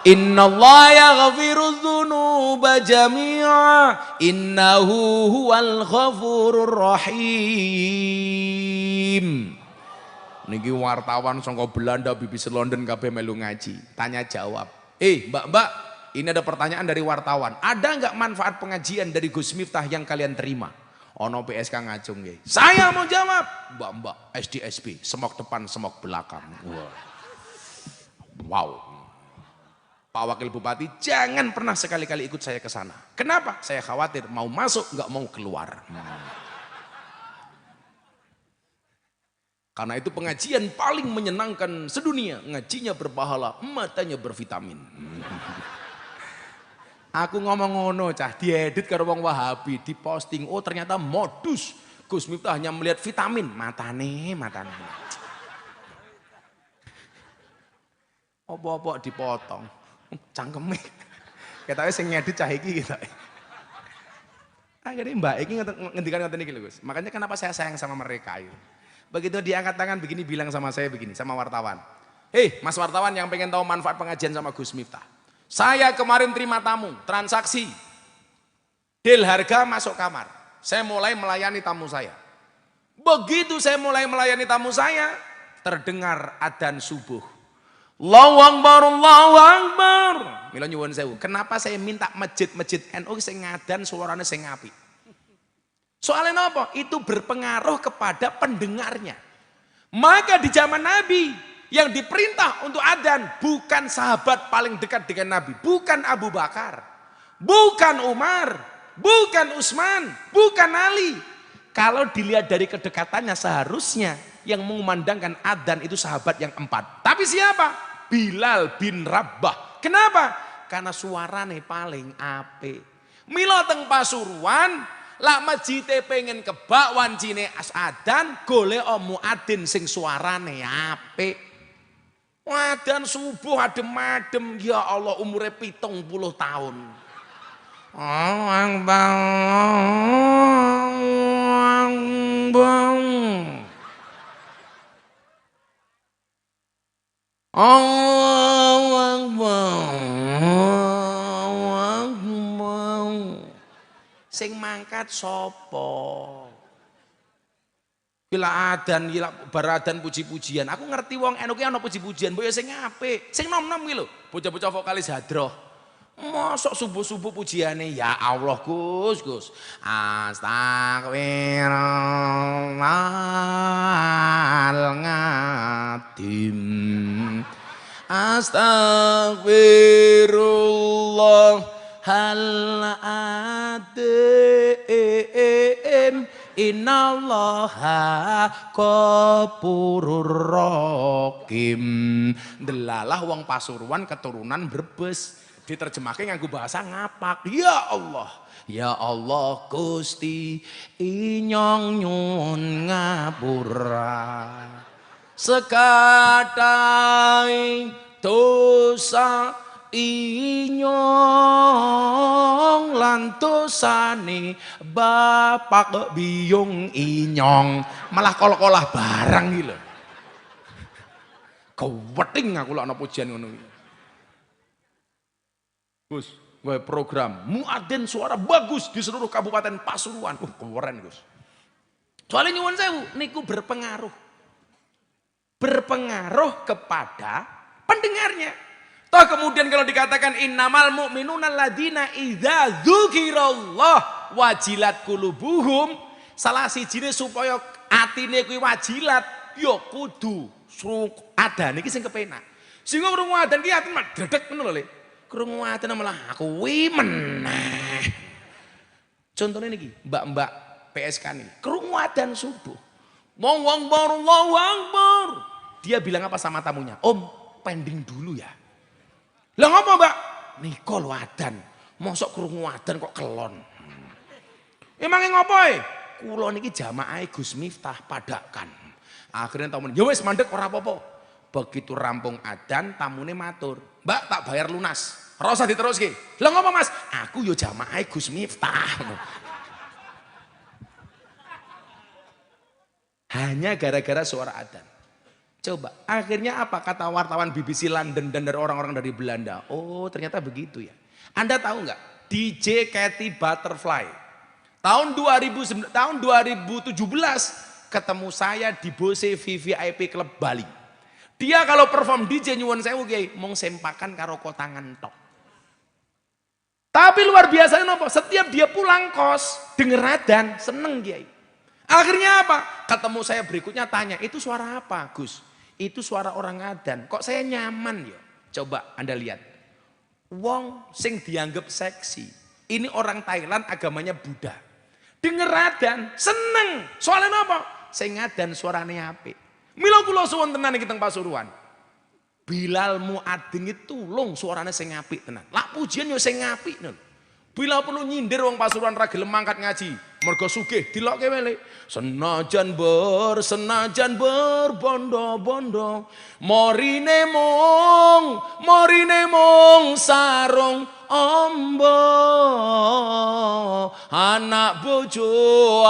Innallaha yaghfiru dzunuba jami'a innahu huwal ghafurur rahim. Niki wartawan saka Belanda BBC London kabeh melu ngaji. Tanya jawab. Mbak-mbak, Ini ada pertanyaan dari wartawan. Ada nggak manfaat pengajian dari Gus Miftah yang kalian terima? Ono PSK ngacung ya. Saya mau jawab. Mbak SDSP, semok depan, semok belakang. Wow. Pak Wakil Bupati, jangan pernah sekali-kali ikut saya ke sana. Kenapa? Saya khawatir mau masuk nggak mau keluar. Karena itu pengajian paling menyenangkan sedunia. Ngajinya berpahala, matanya bervitamin. Aku ngomong ngono cah, diedit karo wong Wahabi, diposting. Oh ternyata modus Gus Miftah hanya melihat vitamin, matane. Apa-apa dipotong, cangkeme. Ketake sing ngedit cah iki gitu. Akhirnya Mbak iki ngendikan ngoten iki lho Gus. Makanya kenapa saya sayang sama mereka itu. Begitu dia angkat tangan begini bilang sama saya begini, sama wartawan. Hei Mas wartawan yang pengen tahu manfaat pengajian sama Gus Miftah. Saya kemarin terima tamu, transaksi. Deal harga masuk kamar. Saya mulai melayani tamu saya. Begitu saya mulai melayani tamu saya, terdengar adzan subuh. Allahu Akbar, Allahu Akbar. Mila nyuwun sewu. Kenapa saya minta masjid-masjid NU sing ngadan suaranya sing apik? Soalnya apa? Itu berpengaruh kepada pendengarnya. Maka di zaman Nabi yang diperintah untuk adzan bukan sahabat paling dekat dengan Nabi, bukan Abu Bakar, bukan Umar, bukan Utsman, bukan Ali. Kalau dilihat dari kedekatannya seharusnya yang mengumandangkan adzan itu sahabat yang 4. Tapi siapa? Bilal bin Rabah. Kenapa? Karena suarane paling apik. Mila teng Pasuruan, lak masjide pengen kebak wancine adzan, golek muadzin sing suarane apik. Wadan subuh adem-adem, ya Allah umure 70 tahun. Bang. Sing mangkat sapa? Bila adan, bila baradan puji-pujian. Aku ngerti wong NU ki ana puji-pujian, mbok ya sing apik. Sing nom-nom ki lho, bocah-bocah vokalis hadroh. Mosok subuh-subuh pujiane ya Allah Gus. Astagfirullahaladzim. Astagfirullahaladzim. Innallaha ghafurur rahim. Delalah wong Pasuruan keturunan Brebes. Diterjemahke nganggo bahasa ngapak. Ya Allah Gusti inyong nyun ngapura. Sekadai dosa inyong lan dosane bapak biyung inyong. Malah kol-kolah barang iki lho. Kewething aku lek ana pujian ngono iki. Gus, gue program muadzin suara bagus di seluruh Kabupaten Pasuruan. Keren Gus. Soalnya nyuwun sewu niku berpengaruh kepada pendengarnya. Toh kemudian kalau dikatakan innamal mu'minuna alladzina idza dzukirallah wajilat qulubuhum, salah sijine supaya atine kuwi wajilat ya kudu adane iki sing kepenak. Sing krungu adzan ki ati dredeg ngono lho Le. Krungu adzan malah aku meneh. Contohnya niki, mbak-mbak PSK nih, krungu adzan subuh. Allahu Akbar. Dia bilang apa sama tamunya? Om, pending dulu ya. Lah ngapa mbak? Niko lho adzan. Mosok krungu adzan kok kelon. Emangnya ngapa Kula niki jamaahe Gus Miftah padakan. Akhirnya tamunya, ya wis mandek ora apa-apa. Begitu rampung adzan tamune matur, "Mbak tak bayar lunas." Ora usah diteruske. Lah ngapa Mas? Aku yo jamaahe Gus Miftah. Hanya gara-gara suara adzan. Coba, akhirnya apa kata wartawan BBC London dan dari orang-orang dari Belanda? Oh, ternyata begitu ya. Anda tahu nggak? DJ Katy Butterfly. Tahun 2017 ketemu saya di Bose VVIP Club Bali. Dia kalau perform DJ nyuwun sewu Kiai, mung sempakan karo kotangan tok. Tapi luar biasanya apa? Setiap dia pulang kos, denger adzan, seneng Kiai. Akhirnya apa? Ketemu saya berikutnya tanya, itu suara apa Gus? Itu suara orang adzan. Kok saya nyaman ya? Coba Anda lihat. Wong sing dianggap seksi. Ini orang Thailand agamanya Buddha. Denger adzan, seneng. Soalnya apa? Sing adzan suarane apik. Mila kula suwun tenan iki teng Pasuruan. Bilal muadzin itu tulung suarane sing apik tenan. Lak pujian yo sing apik lho. Bila perlu nyindir wong Pasuruan ra gelem mangkat ngaji, mergo sugih dilokke wele. Senajan berbondo-bondo, morine mung sarung ombo. Anak bojo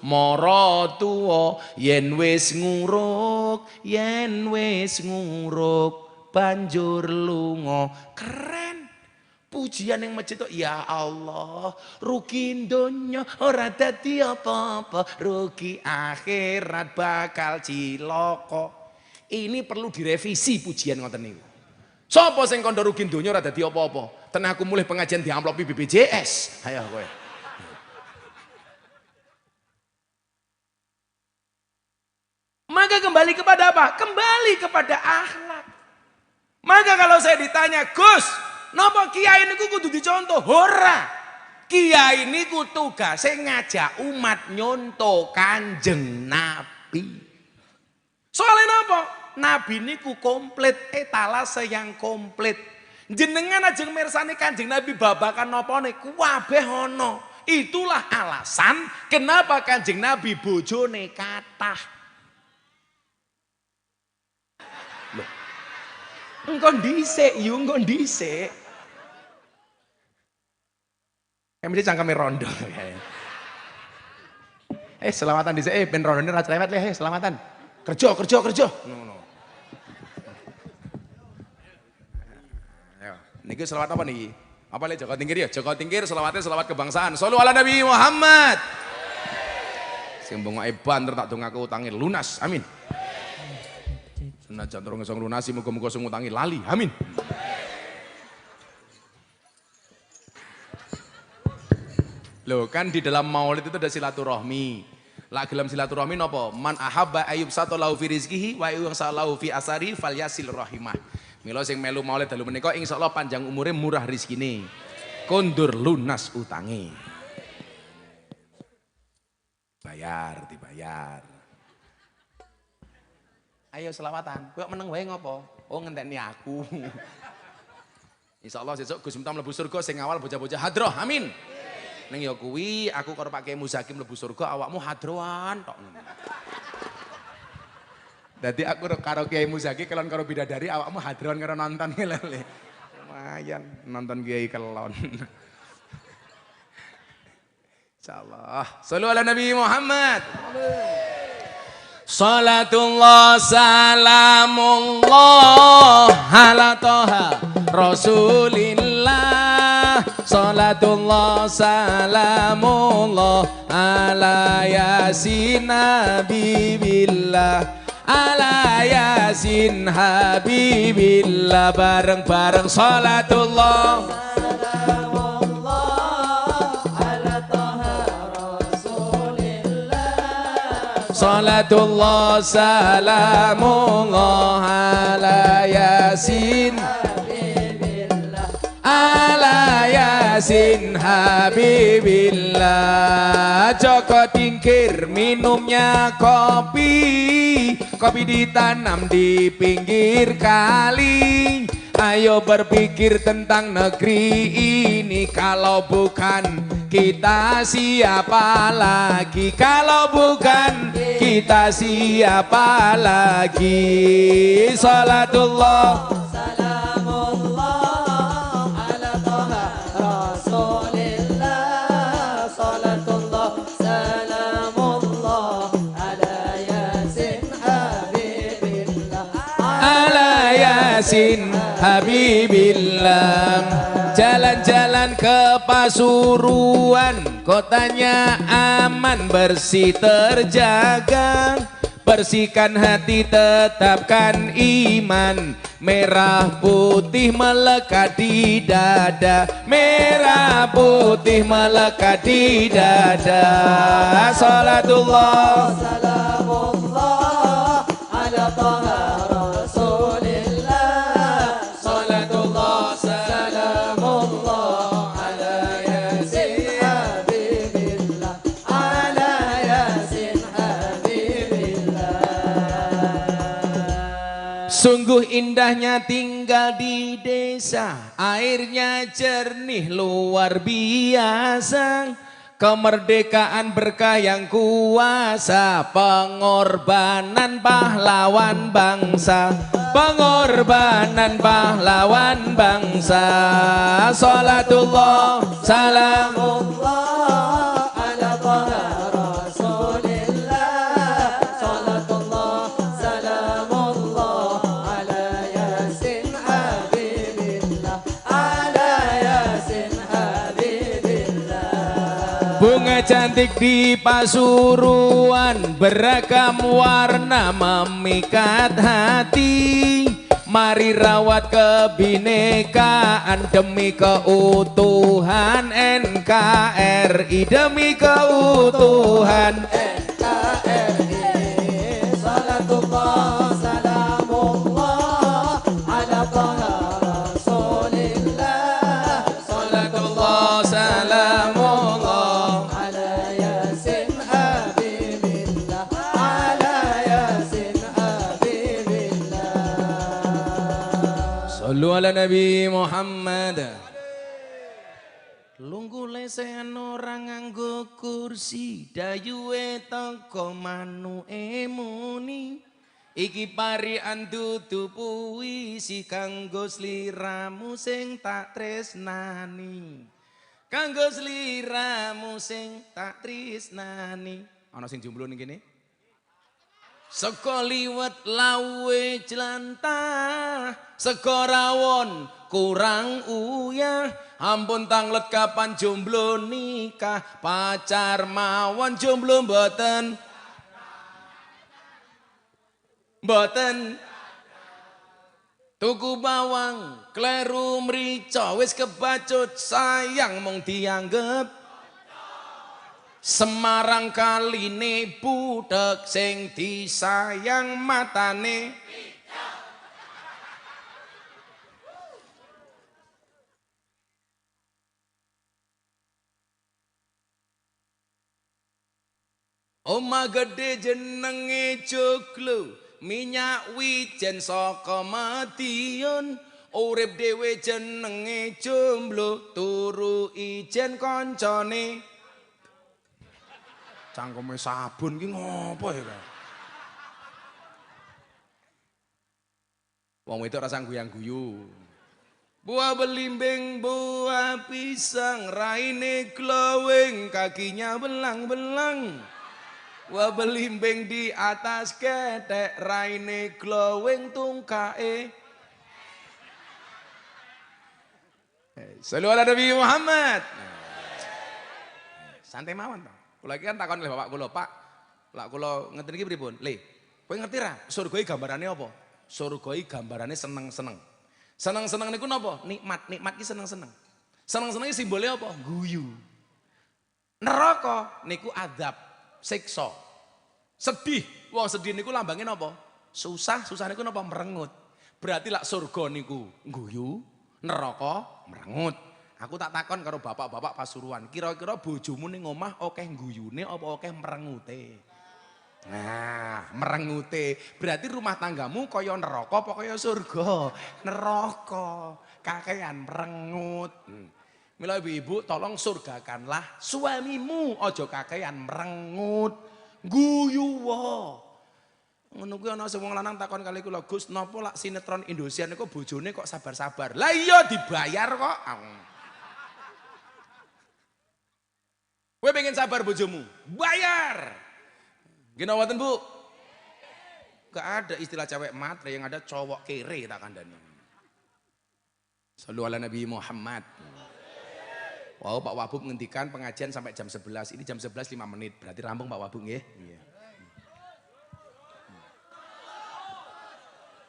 mara tuwa yen wis nguruk banjur lunga. Keren. Pujian yang masjid itu, ya Allah, rugi donya ora dadi apa-apa, rugi akhirat bakal ciloko. Ini perlu direvisi pujian ngoten niku. Sapa sing kandha rugi donya ora dadi apa-apa? Ten aku mulih pengajian diamplopi BPJS. Ayo kowe. Maka kembali kepada apa? Kembali kepada akhlak. Maka kalau saya ditanya, Gus, napa kiai niku kudu dicontoh? Ora. Kiai niku tugase ngajak umat nyontoh Kanjeng Nabi. Soalnya napa? Nabi niku komplit, etalase yang komplit. Jenengan ajeng mirsani Kanjeng Nabi babakan napa niku kabeh ana. Itulah alasan kenapa Kanjeng Nabi bojone kathah. Engko dhisik, engko dhisik. Mesti cangkeme rondo. Selamatan dhisik, ben rondone ra cerewet le, selamatan. Kerja. Ngono. Ayo, niki selawat apa niki? Apa le Joko Tingkir ya? Joko Tingkir selawatnya selawat kebangsaan. Shollu ala Nabi Muhammad. Sing bengok banter tak dongaku utangi lunas. Amin. Senajan turun ngesong lunasi, muga-muga sing ngutangi lali. Amin. Loh kan di dalam maulid itu ada silaturahmi. Lah gelem silaturahmi napa? Man ahabba ayyub satallahu fi rizqihi wa ayyub salahu fi asari falyasil rahimah. Mila sing melu maulid dalu menika insyaallah panjang umure murah rezekine. Kondur lunas utangi. Dibayar. Ayo selawatan, kok meneng wae ngopo? Oh ngenteni aku. Insyaallah sesuk Gus Miftah mlebu surga sing awal bocah-bocah hadroh. Amin. Ning ya kuwi aku karo Pak Kiai Muzaki mlebu surga awakmu hadroan tok. Dadi aku karo Kiai Muzaki kelon karo bidadari awakmu hadroan karo nonton lele. Lumayan nonton Kiai kelon. Insyaallah. Shallu ala Nabi Muhammad. Salatullah salamullah ala toha Rasulillah. Salatullah salamullah ala yasin habibillah. Ala yasin habibillah. Bareng-bareng salatullah salatullah salamullah ala yasin habibillah. Ala yasin habibillah. Joko Tingkir minumnya kopi ditanam di pinggir kali. Ayo berpikir tentang negeri ini, kalau bukan kita siapa lagi? Kalau bukan kita siapa lagi? Salatullah salamullah ala toha Rasulillah. Salatullah salamullah ala yasin habibillah. Ala yasin habibillah. Jalan-jalan ke Pasuruan, kotanya aman bersih terjaga. bersihkan hati tetapkan iman, merah putih melekat di dada, merah putih melekat di dada. Salatullah salamullah ala taha rasulillah, salatullah salamullah ala yasin habibillah, ala yasin habibillah. Sungguh indahnya tinggal di desa, airnya jernih luar biasa. Kemerdekaan berkah yang kuasa, pengorbanan pahlawan bangsa, pengorbanan pahlawan bangsa. Salatullah salam Salamullah ala taha rasulillah, salatullah salamullah ala yasin habibillah, ala yasin habibillah. bunga cantik di Pasuruan, beragam warna memikat hati. Mari rawat kebinekaan demi keutuhan NKRI, demi keutuhan. NKRI. Salatullah salamullah ala taha rasulillah, Salatullah salamullah. ala yasin habibillah, ala yasin habibillah. Sallu ala Nabi Muhammad. Lungguh lesehan orang nganggo kursi, dayuwe teko manu emuni. Iki parian dudu puisi kanggo sliramu sing tak tresnani. Kanggo sliramu sing tak tresnani. Ana sing jomblo ning kene? Seko liwet lawe jelantah, seko rawon kurang uyah. Ampun tanglet kapan jomblo nikah, pacar mawon jomblo mboten. Mboten. Tuku bawang, kleru mrica, wis kebacut sayang mung dianggep. Semarang kaline budhek sing disayang matane. Omah gede jenenge Joglo, minyak wijen saka Madiun. Urip dhewe jenenge jomblo, turu ijen kancane. Cangkeme sabun ki ngopo ya, Kak? Wong wedok rasa guyang-guyu. Buah belimbing, buah pisang, raine glowing, kakinya belang-belang. Buah belimbing di atas ketek, raine glowing tungkae. Sallu ala Nabi Muhammad. Santai mawon to. Kula iki kan takon oleh bapak kula, Pak. Lak kula ngeten iki pripun? Le, kowe ngerti ra surga iki gambarane apa? Surga iki gambarane seneng-seneng. Seneng-seneng niku napa? Nikmat. Nikmat iki seneng-seneng. Seneng-seneng iki simbole apa? Guyu. Neraka niku azab, siksa. Sedih, wong sedih niku lambange napa? Susah, susah niku napa? Merengut. Berarti lak surga niku guyu, neraka merengut. Aku tak takon karo bapak-bapak Pasuruan, kira-kira bojomu ning omah akeh guyune apa akeh merengute? Nah, merengute. Berarti rumah tanggamu kaya neraka apa kaya surga? Neraka. Kakean merengut. Mila ibu-ibu tolong surgakanlah suamimu, aja kakean merengut. Guyu wae. Ngono kuwi ana sing wong lanang takon kali kula, Gus, napa lak sinetron Indosiar niku bojone kok sabar-sabar? Lah iya dibayar kok. Kowe pengen sabar bojomu? Bayar. Gini wonten Bu? Gak ada istilah cewek matre, yang ada cowok kere tak kandani. Sallu ala Nabi Muhammad. Wow, Pak Wabub ngendikan pengajian sampai jam 11. Ini jam 11 5 menit. Berarti rampung Pak Wabub nggih? Iya.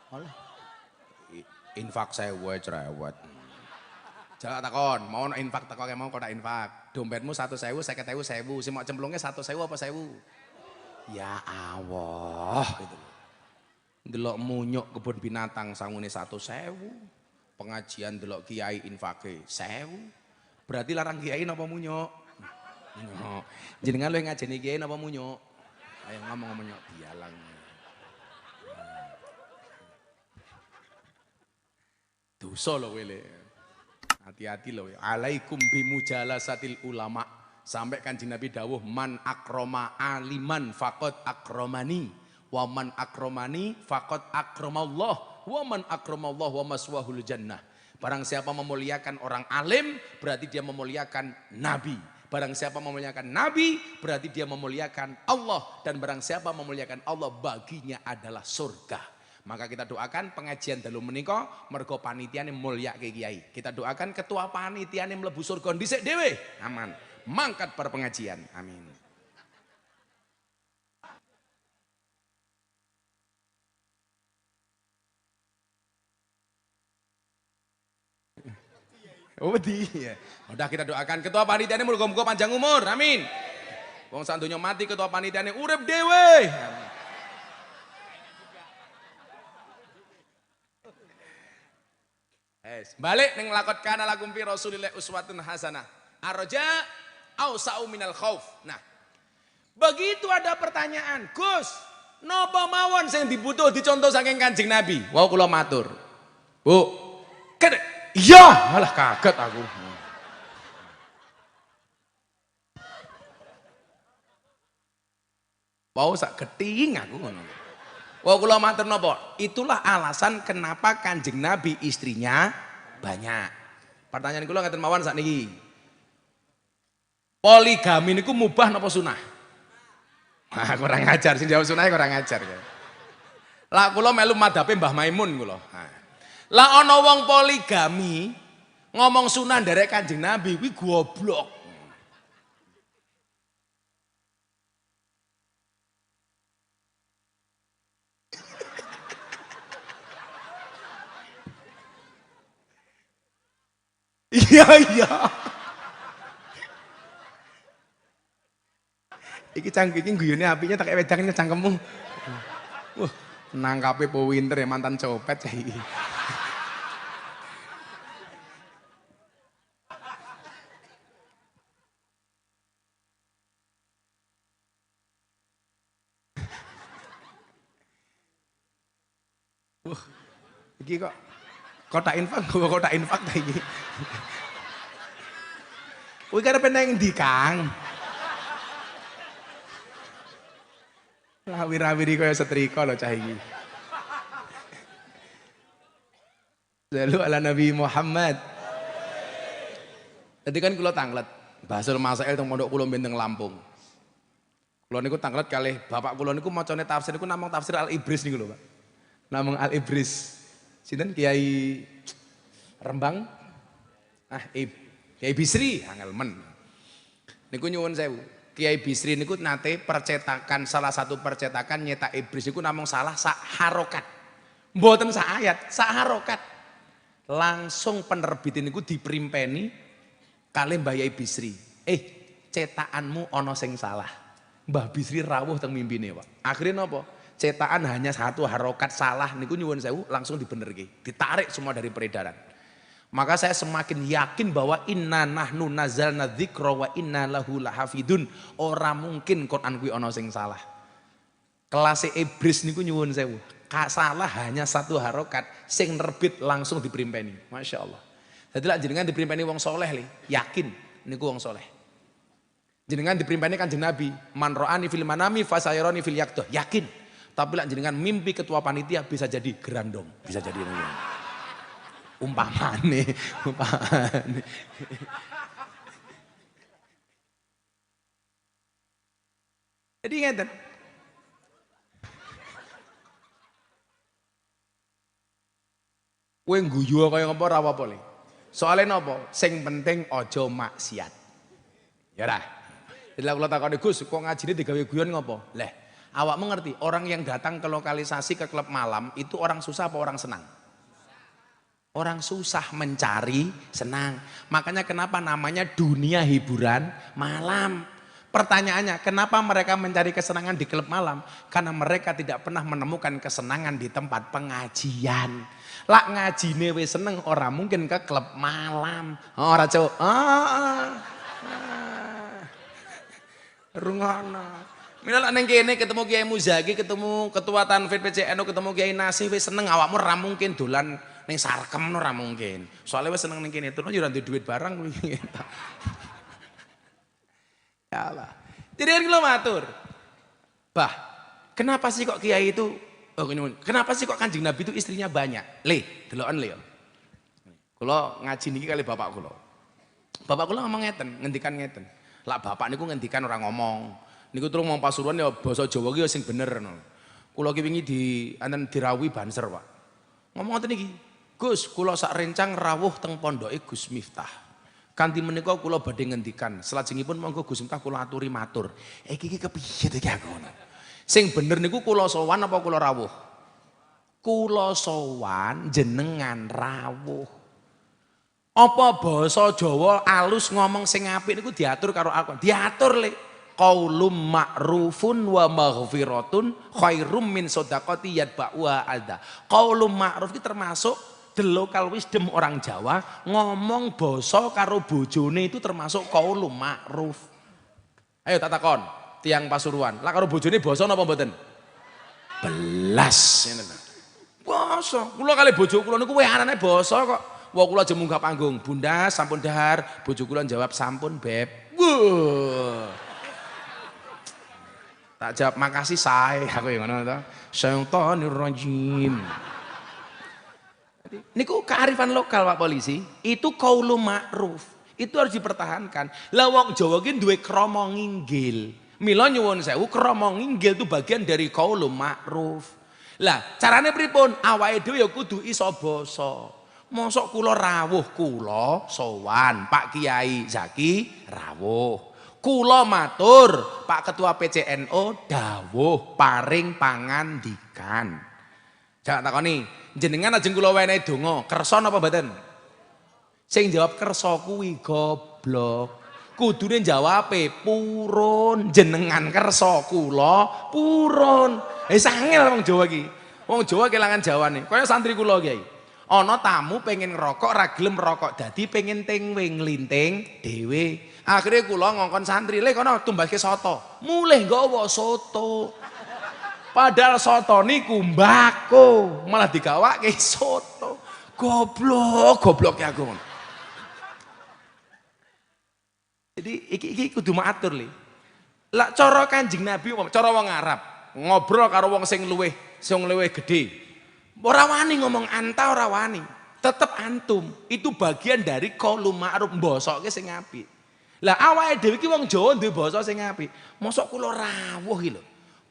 Alah. Infak sewu cerewet. Jalak takon, mau infak teko mau kok tak infak. Dompetmu 1.000, 50.000, 1.000. Sing mau cemplungnya 1.000 apa 1.000? Ya Allah gitu. Delok munyuk kebun binatang sangune 1.000. Pengajian delok kiai infake 1.000. Berarti larang kiai napa munyuk? Munyuk. Jenengan lu ngajeni kiai napa munyuk? Ayo ngomong munyuk dialang. Dosa lho wele. Hati-hati loh. Alaikum bimujalasatil ulama. Sampai Kanjeng Nabi dawuh man akroma aliman faqad akromani. Wa man akromani faqad akramallah. Wa man akramallah wa maswahul jannah. Barang siapa memuliakan orang alim berarti dia memuliakan Nabi. Barang siapa memuliakan Nabi berarti dia memuliakan Allah. Dan barang siapa memuliakan Allah baginya adalah surga. Maka kita doakan pengajian dalu menika mergo panitiane mulyake kiai. Kita doakan ketua panitiane mlebu surga dhisik dhewe. Aman. Mangkat para pengajian. Amin. Oh iya. Udah kita doakan ketua panitiane muga-muga panjang umur. Amin. Wong sak donya mati ketua panitiane urip dhewe. Amin. Balik ning lakot kana lakum fi Rasulillah uswatun hasanah. Arja ausa'u minal khauf. Nah, begitu ada pertanyaan, Gus, napa mawon sing dibutuh dicontoh saking Kanjeng Nabi? Wau kula matur. Bu, kedek. Iya, malah kaget aku. Wau sak geting aku ngono. Wau kula matur napa? Itulah alasan kenapa Kanjeng Nabi istrinya banyak. Pertanyaan kula ngaten mawon sakniki. Poligami niku mubah napa sunah? Nah, kurang ajar sing jawab sunah kurang ajar. Lah kula melu madhape Mbah Maimun kula. Lah ana wong poligami ngomong sunah nderek Kanjeng Nabi kuwi goblok. Iya. Iki cangkem iki guyone apinya tak wedang cangkemmu. Wah, nangkape po winter ya mantan copet cah iki. Wah, iki kok kotak infak ta iki. Kuwi karepe nang ndi, Kang? Lawir-awiri kaya setrika lho cah iki. Lalu ala Nabi Muhammad. Tadi kan kula tanglet Basul Masail teng pondok kula benteng Lampung. Kula niku tanglet kalih bapak kula niku macane tafsir niku namung tafsir Al-Ibris niku lho, Pak. Namung Al-Ibris. Sinten Kiai Rembang? Kiai Bisri angel men. Niku nyuwun sewu. Kiai Bisri niku nate percetakan salah satu percetakan nyetak Ibris niku namung salah sak harokat. Mboten sak ayat, sak harokat. Langsung penerbitin niku diperimpeni kalih Mbah Yai Bisri. Cetakanmu ana sing salah. Mbah Bisri rawuh teng mimpine, Pak. Akhirnya napa? Cetakan hanya satu harokat salah niku nyuwun sewu langsung dibenerke. Ditarik semua dari peredaran. Maka saya semakin yakin bahwa inna nahnu nazalna dzikra wa inna lahu lahafidun. Ora mungkin Quran kuwi ana sing salah. Kelas Ibris niku nyuwun sewu. Salah hanya satu harokat sing nerbit langsung diperimpeni. Masya Allah. Jadi lak jenengan diperimpeni wong soleh li, yakin niku wong soleh. Jenengan diperimpeni Kanjeng Nabi, man ra'ani fil manami fasayarani fil yaqdah, yakin. Tapi lak jenengan mimpi ketua panitia bisa jadi gerandong, bisa jadi umpamane. Jadi ngeten. Kowe ngguyu kaya ngapa ora apa-apa le. Soale napa? Sing penting aja maksiat. Ya ora. Jadi kula takoni Gus, kok ngajine digawe guyon ngapa? Leh, Awak mengerti, orang yang datang ke lokalisasi ke klub malam itu orang susah apa orang senang? Orang susah mencari senang. Makanya kenapa namanya dunia hiburan malam. Pertanyaannya, kenapa mereka mencari kesenangan di klub malam? Karena mereka tidak pernah menemukan kesenangan di tempat pengajian. Lak ngajine wis seneng, orang mungkin ke klub malam. Ora cuk. Rungono. Mila neng kene ketemu Kiai Muzaki, ketemu Ketua Tanfid PCNU, ketemu Kiai Nasih wis seneng, awakmu ora mungkin dolan ning sarkem ora mungkin. Soalnya wis seneng ning kene terus yo ora duit barang. Ya Allah. Jadi kan kula matur. Bah, kenapa sih kok Kiai itu kenapa sih kok Kanjeng Nabi itu istrinya banyak? Le, deloken le yo. Kula ngaji niki kali bapak kula. Bapak kula ngomong ngeten, ngendikan ngeten. Lah bapak niku ngendikan ora ngomong. Niku terus ngomong Pasuruan ya basa Jawa ki sing bener no. Kula ki wingi anten dirawi banser, Pak. Ngomong ngoten iki. Gus, kula sak rencang rawuh teng pondoke Gus Miftah. Kanthi menika kula badhe ngendikan, salajengipun monggo Gus Miftah kula aturi matur. Iki kepiye to iki aku ngono. Sing bener niku kula sowan apa kula rawuh? Kula sowan jenengan rawuh. Apa basa Jawa alus ngomong sing apik niku diatur karo aku. Diatur le. Qaulum ma'rufun wa maghfiratun khairum min shadaqati yatba'uha adza. Qaulum ma'ruf iki termasuk the local wisdom orang Jawa, ngomong basa karo bojone itu termasuk qaulum ma'ruf. Ayo tak takon, tiang Pasuruan, lah karo bojone basa napa mboten? Belas ngene. Basa, kula kali bojo kula niku wehanane basa kok. Wah kula aja munggah panggung, Bunda sampun dahar, bojo kula jawab sampun Beb. Wuh. Tak jawab makasih sae aku yang ngono to. Syaitonir rajim. Niku kearifan lokal Pak Polisi, itu qaulun ma'ruf. Itu harus dipertahankan. Lah wong Jawa ki duwe krama nginggil. Mila nyuwun sewu krama nginggil itu bagian dari qaulun ma'ruf. Lah carane pripun? Awake dhewe ya kudu iso basa. Mosok kula rawuh kula sowan Pak Kiai Zaki rawuh. Kula matur Pak Ketua PCNO dawuh paring pangandikan. Jangan takoni, jenengan ajeng kula wenehi donga, kersa napa mboten? Sing jawab kersa kuwi goblok. Kudune jawabe purun, jenengan kersa kula purun. Sangel wong Jawa iki. Wong Jawa kelangan jawane. Kaya santri kula Kiai. Ana tamu pengen ngerokok ra gelem rokok, dadi pengen tingwing nglinting dhewe. Akhirnya kula ngongkon santri, "Le kono tumbaske soto." Mulih nggawa soto. Padahal soto niku mbako, malah digawake soto. Goblok ya aku. Jadi iki kudu matur le. Lah cara Kanjeng Nabi, cara wong Arab, ngobrol karo wong sing luwih gedhe. Ora wani ngomong anta ora wani. Tetep antum. Itu bagian dari qaulun ma'ruf, mbosoke sing apik. Lah awake dhewe iki wong Jawa duwe basa sing apik. Mosok kula rawuh iki lho.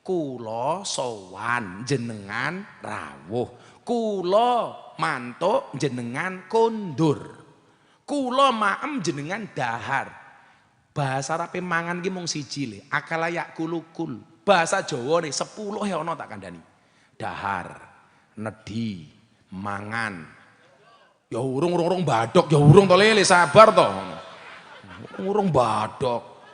Kula sowan jenengan rawuh. Kula mantuk jenengan kondur. Kula maem jenengan dahar. Bahasa Arabe mangan ki mung siji le, akala yakulukul. Bahasa Jawa ne 10 ya ana tak kandhani. Dahar. Nedi, mangan, ya urung badok, ya urung to lele, sabar to, urung badok,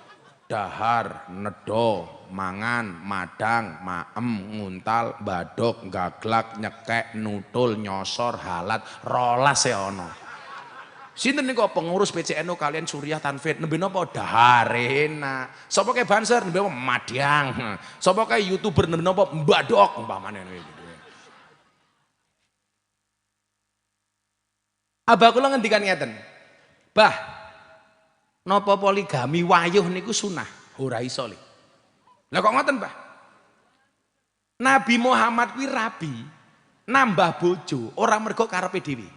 dahar, nedo, mangan, madang, maem, nguntal, badok, gaglak, nyekek, nutul, nyosor, halat, rolas ya ono. Sinten niku pengurus PCNU kalian Suriah Tanfid nembe napa daharena. Sapa kae banser nembe madang. Sapa kae YouTuber nembe napa badok umpamane gitu. Abah kula ngendikan ngeten. Bah, napa poligami wayuh niku sunah? Ora iso le. Lah kok ngoten, Bah? Nabi Muhammad kuwi rabi, nambah bojo ora mergo karepe dhewe.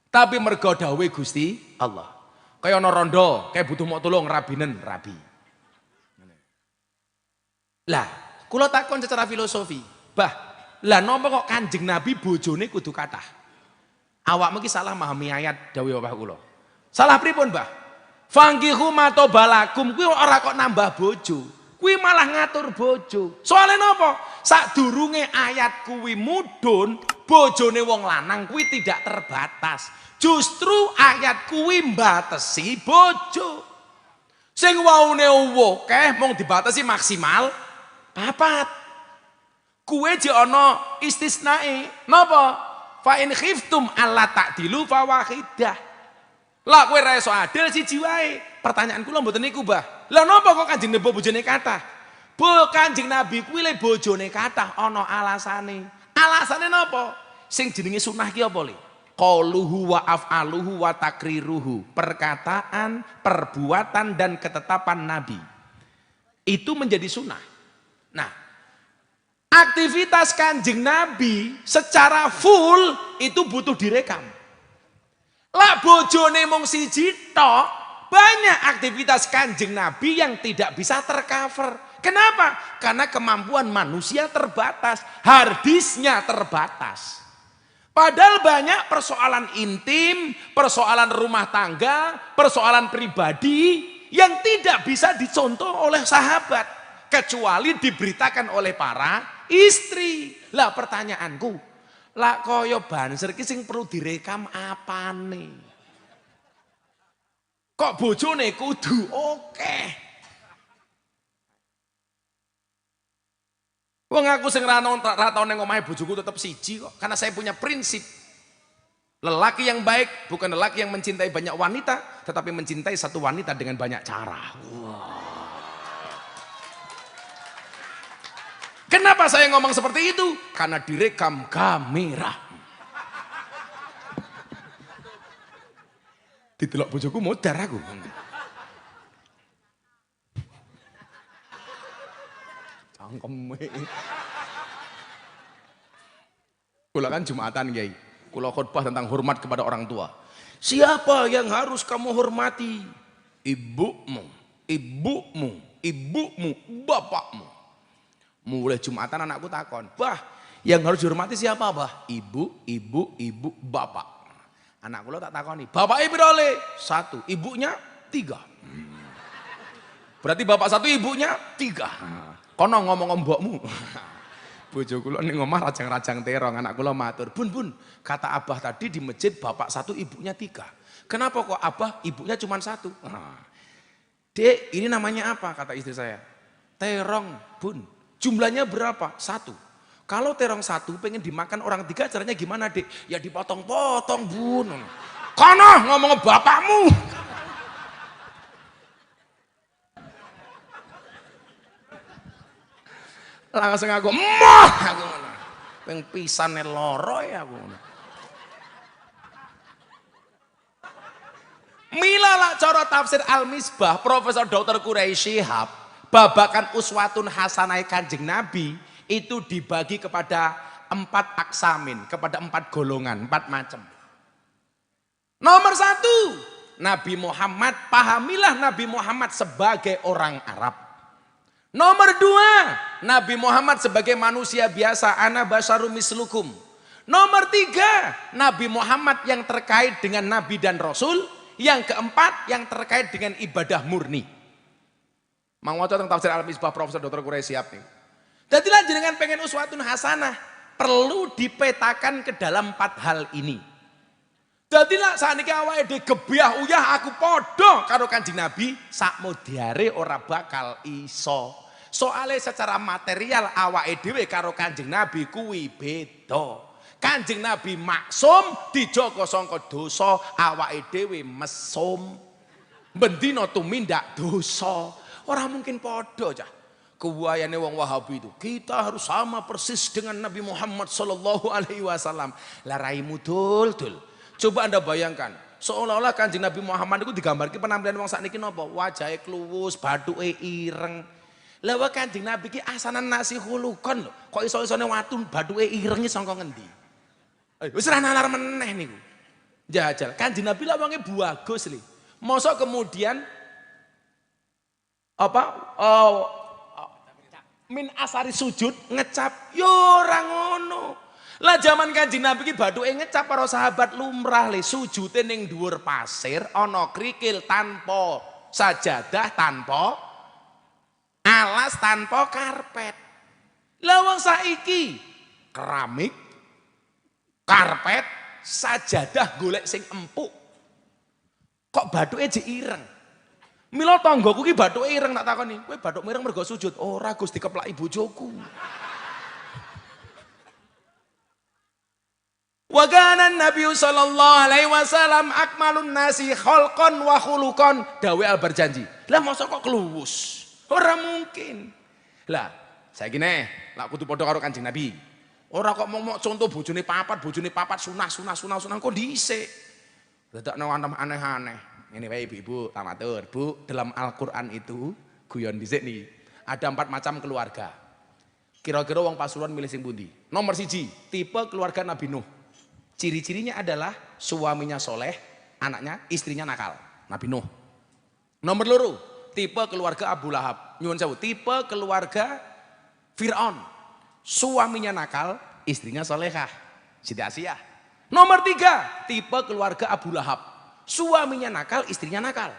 Tapi mergo dawuhe Gusti Allah. Kaya ana rondo, kaya butuh mok tulung rabinen, rabi. Lah, kula takon secara filosofi, Bah, lah napa kok Kanjeng Nabi bojone kudu kathah? Awak mungkin salah memahami ayat dawuh Bapak kula. Salah pripun, Mbah? Fangkihu matobalakum kuwi ora kok nambah bojo. Kuwi malah ngatur bojo. Soalnya napa? Sadurunge ayat kuwi mudhun, bojone wong lanang kuwi tidak terbatas. Justru ayat kuwi mbatesi bojo. Sing waune akeh mung dibatasi maksimal 4. Kuwe jek ana istisnae. Napa? Fa in khiftum alla ta'dilu fawahidah. Lah kowe ra iso adil siji wae. Pertanyaan kula mboten niku, Mbah. Lah napa kok Kanjeng Nabi bojone kathah? Kanjeng Nabi kuwi le bojone kathah ana alasane. Alasane napa? Sing jenenge sunah ki apa le? Qauluhu wa af'aluhu wa takriruhu. Perkataan, perbuatan dan ketetapan Nabi. Itu menjadi sunnah. Nah, aktivitas Kanjeng Nabi secara full itu butuh direkam. Lah bojone mung siji tok, banyak aktivitas Kanjeng Nabi yang tidak bisa tercover. Kenapa? Karena kemampuan manusia terbatas, harddisknya terbatas. Padahal banyak persoalan intim, persoalan rumah tangga, persoalan pribadi yang tidak bisa dicontoh oleh sahabat kecuali diberitakan oleh para istri. Lah pertanyaanku, lah kaya banser ki sing perlu direkam apane? Kok bojone kudu akeh? Wong aku sing ra tau ning omahe bojoku tetep siji kok, karena saya punya prinsip. Lelaki yang baik bukan lelaki yang mencintai banyak wanita, tetapi mencintai satu wanita dengan banyak cara. Kenapa saya ngomong seperti itu? Karena direkam kamera. Ditelok bojoku modar aku. Cangkem. Kula kan Jumatan, Kiai. Kula khutbah tentang hormat kepada orang tua. Siapa yang harus kamu hormati? Ibumu, ibumu, ibumu, bapakmu. Mulai Jumatan anakku takon, "Bah, yang harus dihormati siapa, Bah?" Ibu, ibu, ibu, bapak. Anakku lo tak takoni, "Bapaknya berole?" 1, ibunya 3. Berarti bapak 1, ibunya 3. Kono ngomong mbokmu. Bojo kula ning omah rajang-rajang terong, anak kula matur, "Bun, kata Abah tadi di masjid bapak 1, ibunya 3. Kenapa kok Abah ibunya cuma 1?" "Dek, ini namanya apa?" kata istri saya. "Terong, Bun. Jumlahnya berapa? 1. Kalau terong 1 pengen dimakan orang 3, caranya gimana, Dek?" "Ya dipotong-potong, Bun." "Kono ngomong bapakmu." Langsung aku, "Emoh!" aku ngono. Ping pisane loro ya aku ngono. Mila lah cara tafsir Al-Misbah Profesor Dr. Quraisy Shihab, babakan uswatun hasanah Kanjeng Nabi itu dibagi kepada 4 aksamin, kepada 4 golongan, 4 macam. Nomor 1, Nabi Muhammad, pahamilah Nabi Muhammad sebagai orang Arab. Nomor 2, Nabi Muhammad sebagai manusia biasa, ana basyarum mislukum. Nomor 3, Nabi Muhammad yang terkait dengan Nabi dan Rasul. Yang keempat, yang terkait dengan ibadah murni. Mang waca tentang tafsir Al-Misbah Profesor Dr. Quraisy Shihab nih. Jadi jenengan pengen uswatun hasanah, perlu dipetakan ke dalam 4 hal ini. Jadilah saniki awake dhewe gebyah uyah aku padha karo Kanjeng Nabi, sakmodyare ora bakal iso. Soale secara material awake dhewe karo Kanjeng Nabi kuwi beda. Kanjeng Nabi maksum dijaga sangka dosa, awake dhewe mesum. Bendina tumindak dosa. Ora mungkin padha cah. Kuwayane wong Wahabi itu, kita harus sama persis dengan Nabi Muhammad sallallahu alaihi wasallam. Lah raimu dul. Coba Anda bayangkan, seolah-olah Kanjeng Nabi Muhammad itu digambarkan penampilan wong sakniki napa? Wajahe kluwus, bathuke ireng. Lah wae Kanjeng Nabi ki asanan nasi khuluqan lho. Kok iso-isone watu bathuke ireng saka ngendi? Wis ra nalar meneh niku. Jajal, Kanjeng Nabi lah wonge bagus li. Mosok kemudian min asari sujud ngecap yo ora ngono. Lah zaman Kanjeng Nabi ki bathuke ngecap para sahabat lumrah le, sujude ning dhuwur pasir ana krikil tanpa sajadah, tanpa Alas tanpa karpet. Lawang saiki keramik, karpet, sajadah golek sing empuk. Kok bathuke jek ireng? Mila tanggoku ki bathuke ireng tak takoni. Kowe bathuk ireng mergo sujud? Ora Gus dikeplaki bojoku. Wa kana Nabi sallallahu alaihi wasallam akmalun nasi khalqan wa khuluqan. Dawe al berjanji. Lah mosok kok keluwus? Ora mungkin. Lah, saiki neh, lak kudu padha karo Kanjeng Nabi. Ora kok mau contoh bojone papat sunah kok dhisik. Dadakno aneh-aneh. Ini wae ibu-ibu, tamatur. Bu, dalam Al-Qur'an itu guyon dhisik nih. Ada 4 macam keluarga. Kira-kira wong Pasuruan milih sing pundi? Nomor 1, tipe keluarga Nabi Nuh. Ciri-cirinya adalah suaminya soleh, anaknya, istrinya nakal. Nabi Nuh. Nomor 2, tipe keluarga Abu Lahab. Nyuwun sewu, tipe keluarga Fir'aun. Suaminya nakal, istrinya solehah. Siti Asiyah. Nomor 3, tipe keluarga Abu Lahab. Suaminya nakal, istrinya nakal.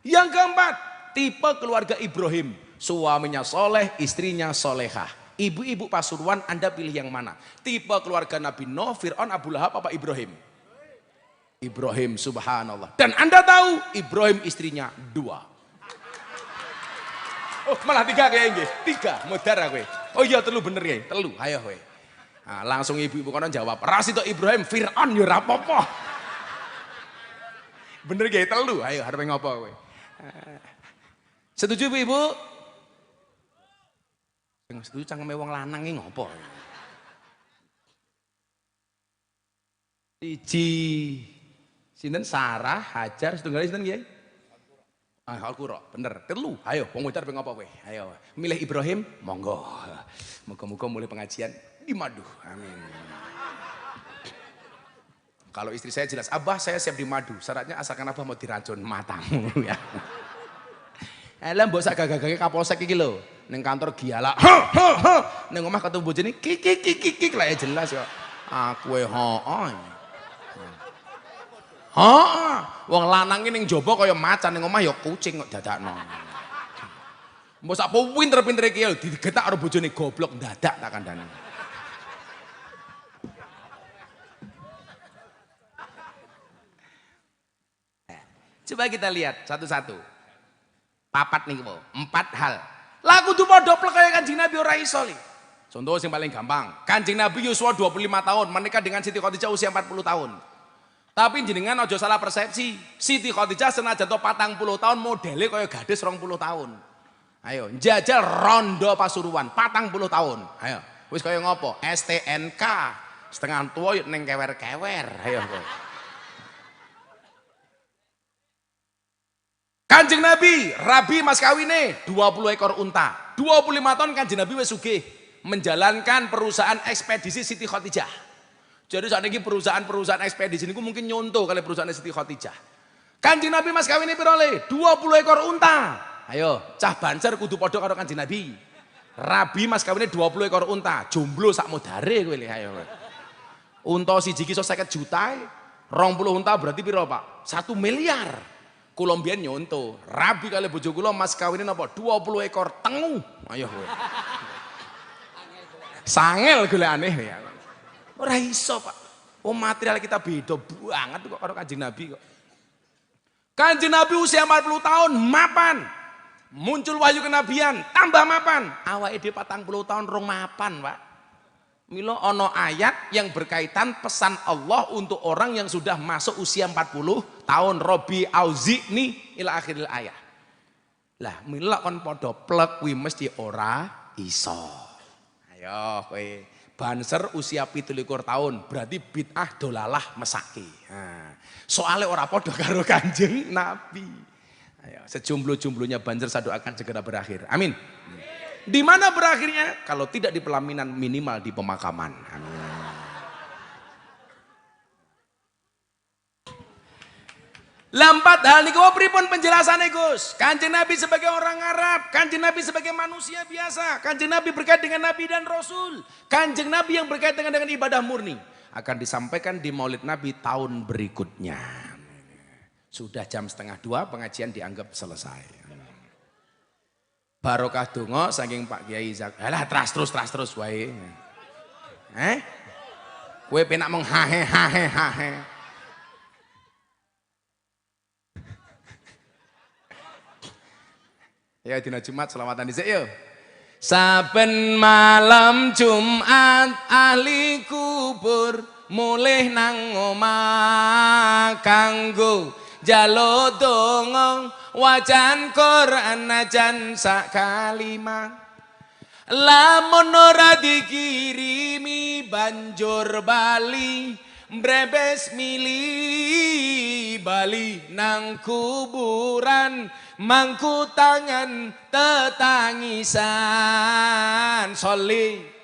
Yang keempat, tipe keluarga Ibrahim. Suaminya soleh, istrinya solehah. Ibu-ibu Pasuruan, Anda pilih yang mana? Tipe keluarga Nabi Nuh, Fir'aun, Abu Lahab apa Ibrahim? Ibrahim, subhanallah. Dan Anda tahu Ibrahim istrinya 2. Oh malah 3 kayaknya. 3, mudara kowe. Oh iya 3 bener ya, 3. Ayo kowe. Nah, langsung ibu-ibu kono jawab. Ras itu Ibrahim, Fir'aun ya ora apa-apa. Bener ya 3. Ayo arep ngopo kowe? Setuju ibu-ibu? Yang setuju cangkeme wong lanang iki ngopo? Siji sinten Sarah, Hajar, setunggal sinten nggih? Al-Qura, bener. 3. Ayo wong wedar pengen ngopo kowe? Ayo. Milih Ibrahim, monggo. Muga-muga mulai pengajian di madu. Amin. Kalau istri saya jelas, Abah saya siap di madu. Syaratnya asalkan Abah mau diracun matamu ya. Lah mbok sak gagah-gagah kapolsek iki lho. Ning kantor giala. Ning omah ketemu bojone kik lah ya jelas kok. Aku heeh. Heeh. Wong lanang ki ning jaba kaya macan ning omah ya kucing kok dadakno. Mbok sak pinter-pintere ki lho digetak karo bojone goblok dadak tak kandhani. Coba kita lihat satu-satu. Papat nih po, 4 hal. Lagu tuh padha plek kaya Kanjeng Nabi ora iso li. Contoh yang paling gampang, Kanjeng Nabi Yusuf 25 tahun, menikah dengan Siti Khadijah usia 40 tahun. Tapi jenengan aja salah persepsi. Siti Khadijah senajan to 40 tahun modele kaya gadis 20 tahun. Ayo, njajal rondo Pasuruan 40 tahun. Ayo, wis kaya ngopo? STNK setengah tua yuk neng kewer-kewer. Ayo. Kanjeng Nabi, rabi mas kawine 20 ekor unta. 25 tahun Kanjeng Nabi wis sugih menjalankan perusahaan ekspedisi Siti Khadijah. Jadi saat ini perusahaan ekspedisi ini mungkin nyontoh kali perusahaan Siti Khadijah. Kanjeng Nabi mas kawine piro le? 20 ekor unta. Ayo, cah Banser kudu padha karo Kanjeng Nabi. Rabi mas kawine 20 ekor unta, jomblo sak modare kowe le ayo. Unta siji ki iso 50 juta, 20 unta berarti piro, Pak? 1 miliar. Kula mbiyen nyonto, rabi kali bojo kula mas kawine napa 20 ekor tengu. Ayo kowe. Sangel golekane ya. Ora iso, Pak. Oh material kita beda banget kok karo Kanjeng Nabi kok. Kanjeng Nabi usia 40 tahun mapan. Muncul wahyu kenabian, tambah mapan. Awake dhewe 40 tahun rong mapan, Pak. Milo ono ayat yang berkaitan pesan Allah untuk orang yang sudah masuk usia 40 tahun. Robi auzi'ni ila akhiril ayat. Lah milo kon podo plek kuwi mesti ora iso. Ayo kowe Banser usia 17 tahun berarti bid'ah dolalah mesaki. Nah, soalnya ora podo karo Kanjeng Nabi. Ayo sejomblo-jomblonya Banser sadu akan segera berakhir. Amin. Di mana berakhirnya? Kalau tidak di pelaminan minimal di pemakaman. Amin. Lampat hal niku pripun penjelasannya Gus? Kanjeng Nabi sebagai orang Arab, Kanjeng Nabi sebagai manusia biasa, Kanjeng Nabi berkait dengan Nabi dan Rasul, Kanjeng Nabi yang berkait dengan ibadah murni akan disampaikan di Maulid Nabi tahun berikutnya. Sudah jam 1:30 pengajian dianggap selesai. Barokah donga saking Pak Kiai Zak. Alah terus wae. Kowe penak mung hahe. Ya dina Jumat selawatan dhisik yo. Saben malam Jumat ahli kubur mulih nang omah kanggo njaluk donga wajan Quran najan sak kalimah. Lamun ora dikirimi banjur bali mbrebes mili bali nang kuburan mangku tangan tetangisan sholli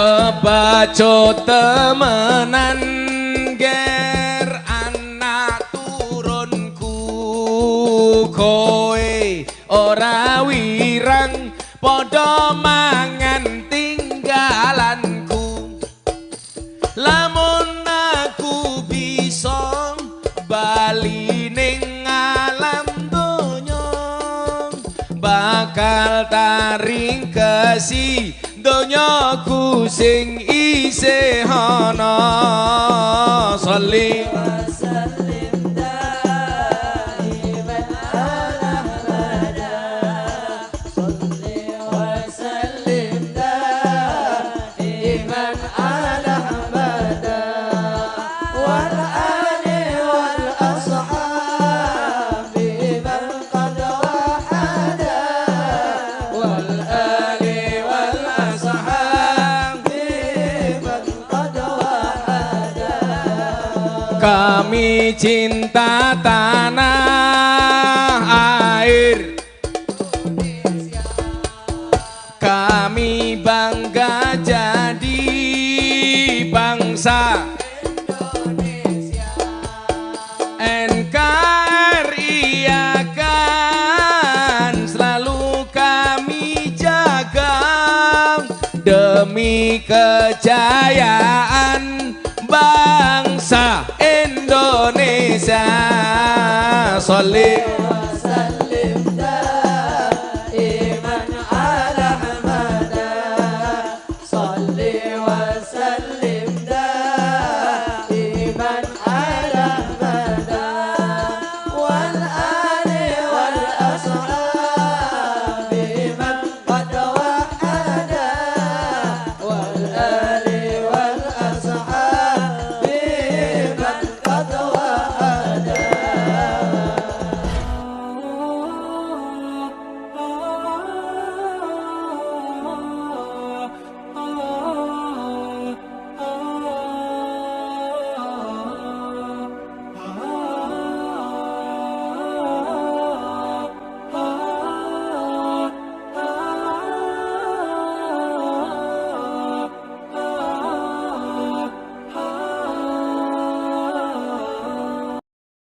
kebaco temenan ger anak turunku kowe ora wirang padha mangan tinggalanku lamun aku bisa bali ning alam donya bakal taring kesi donyaku sing isih ana sholli wa sallim daiman ala abada sholli wa sallim daiman ala abada wal ali wal ashabi man qad wahada wal ali wal kami cinta tanah air Indonesia. Kami bangga jadi bangsa Indonesia. NKRI akan selalu kami jaga demi kejayaan bangsa Indonesia. Sholli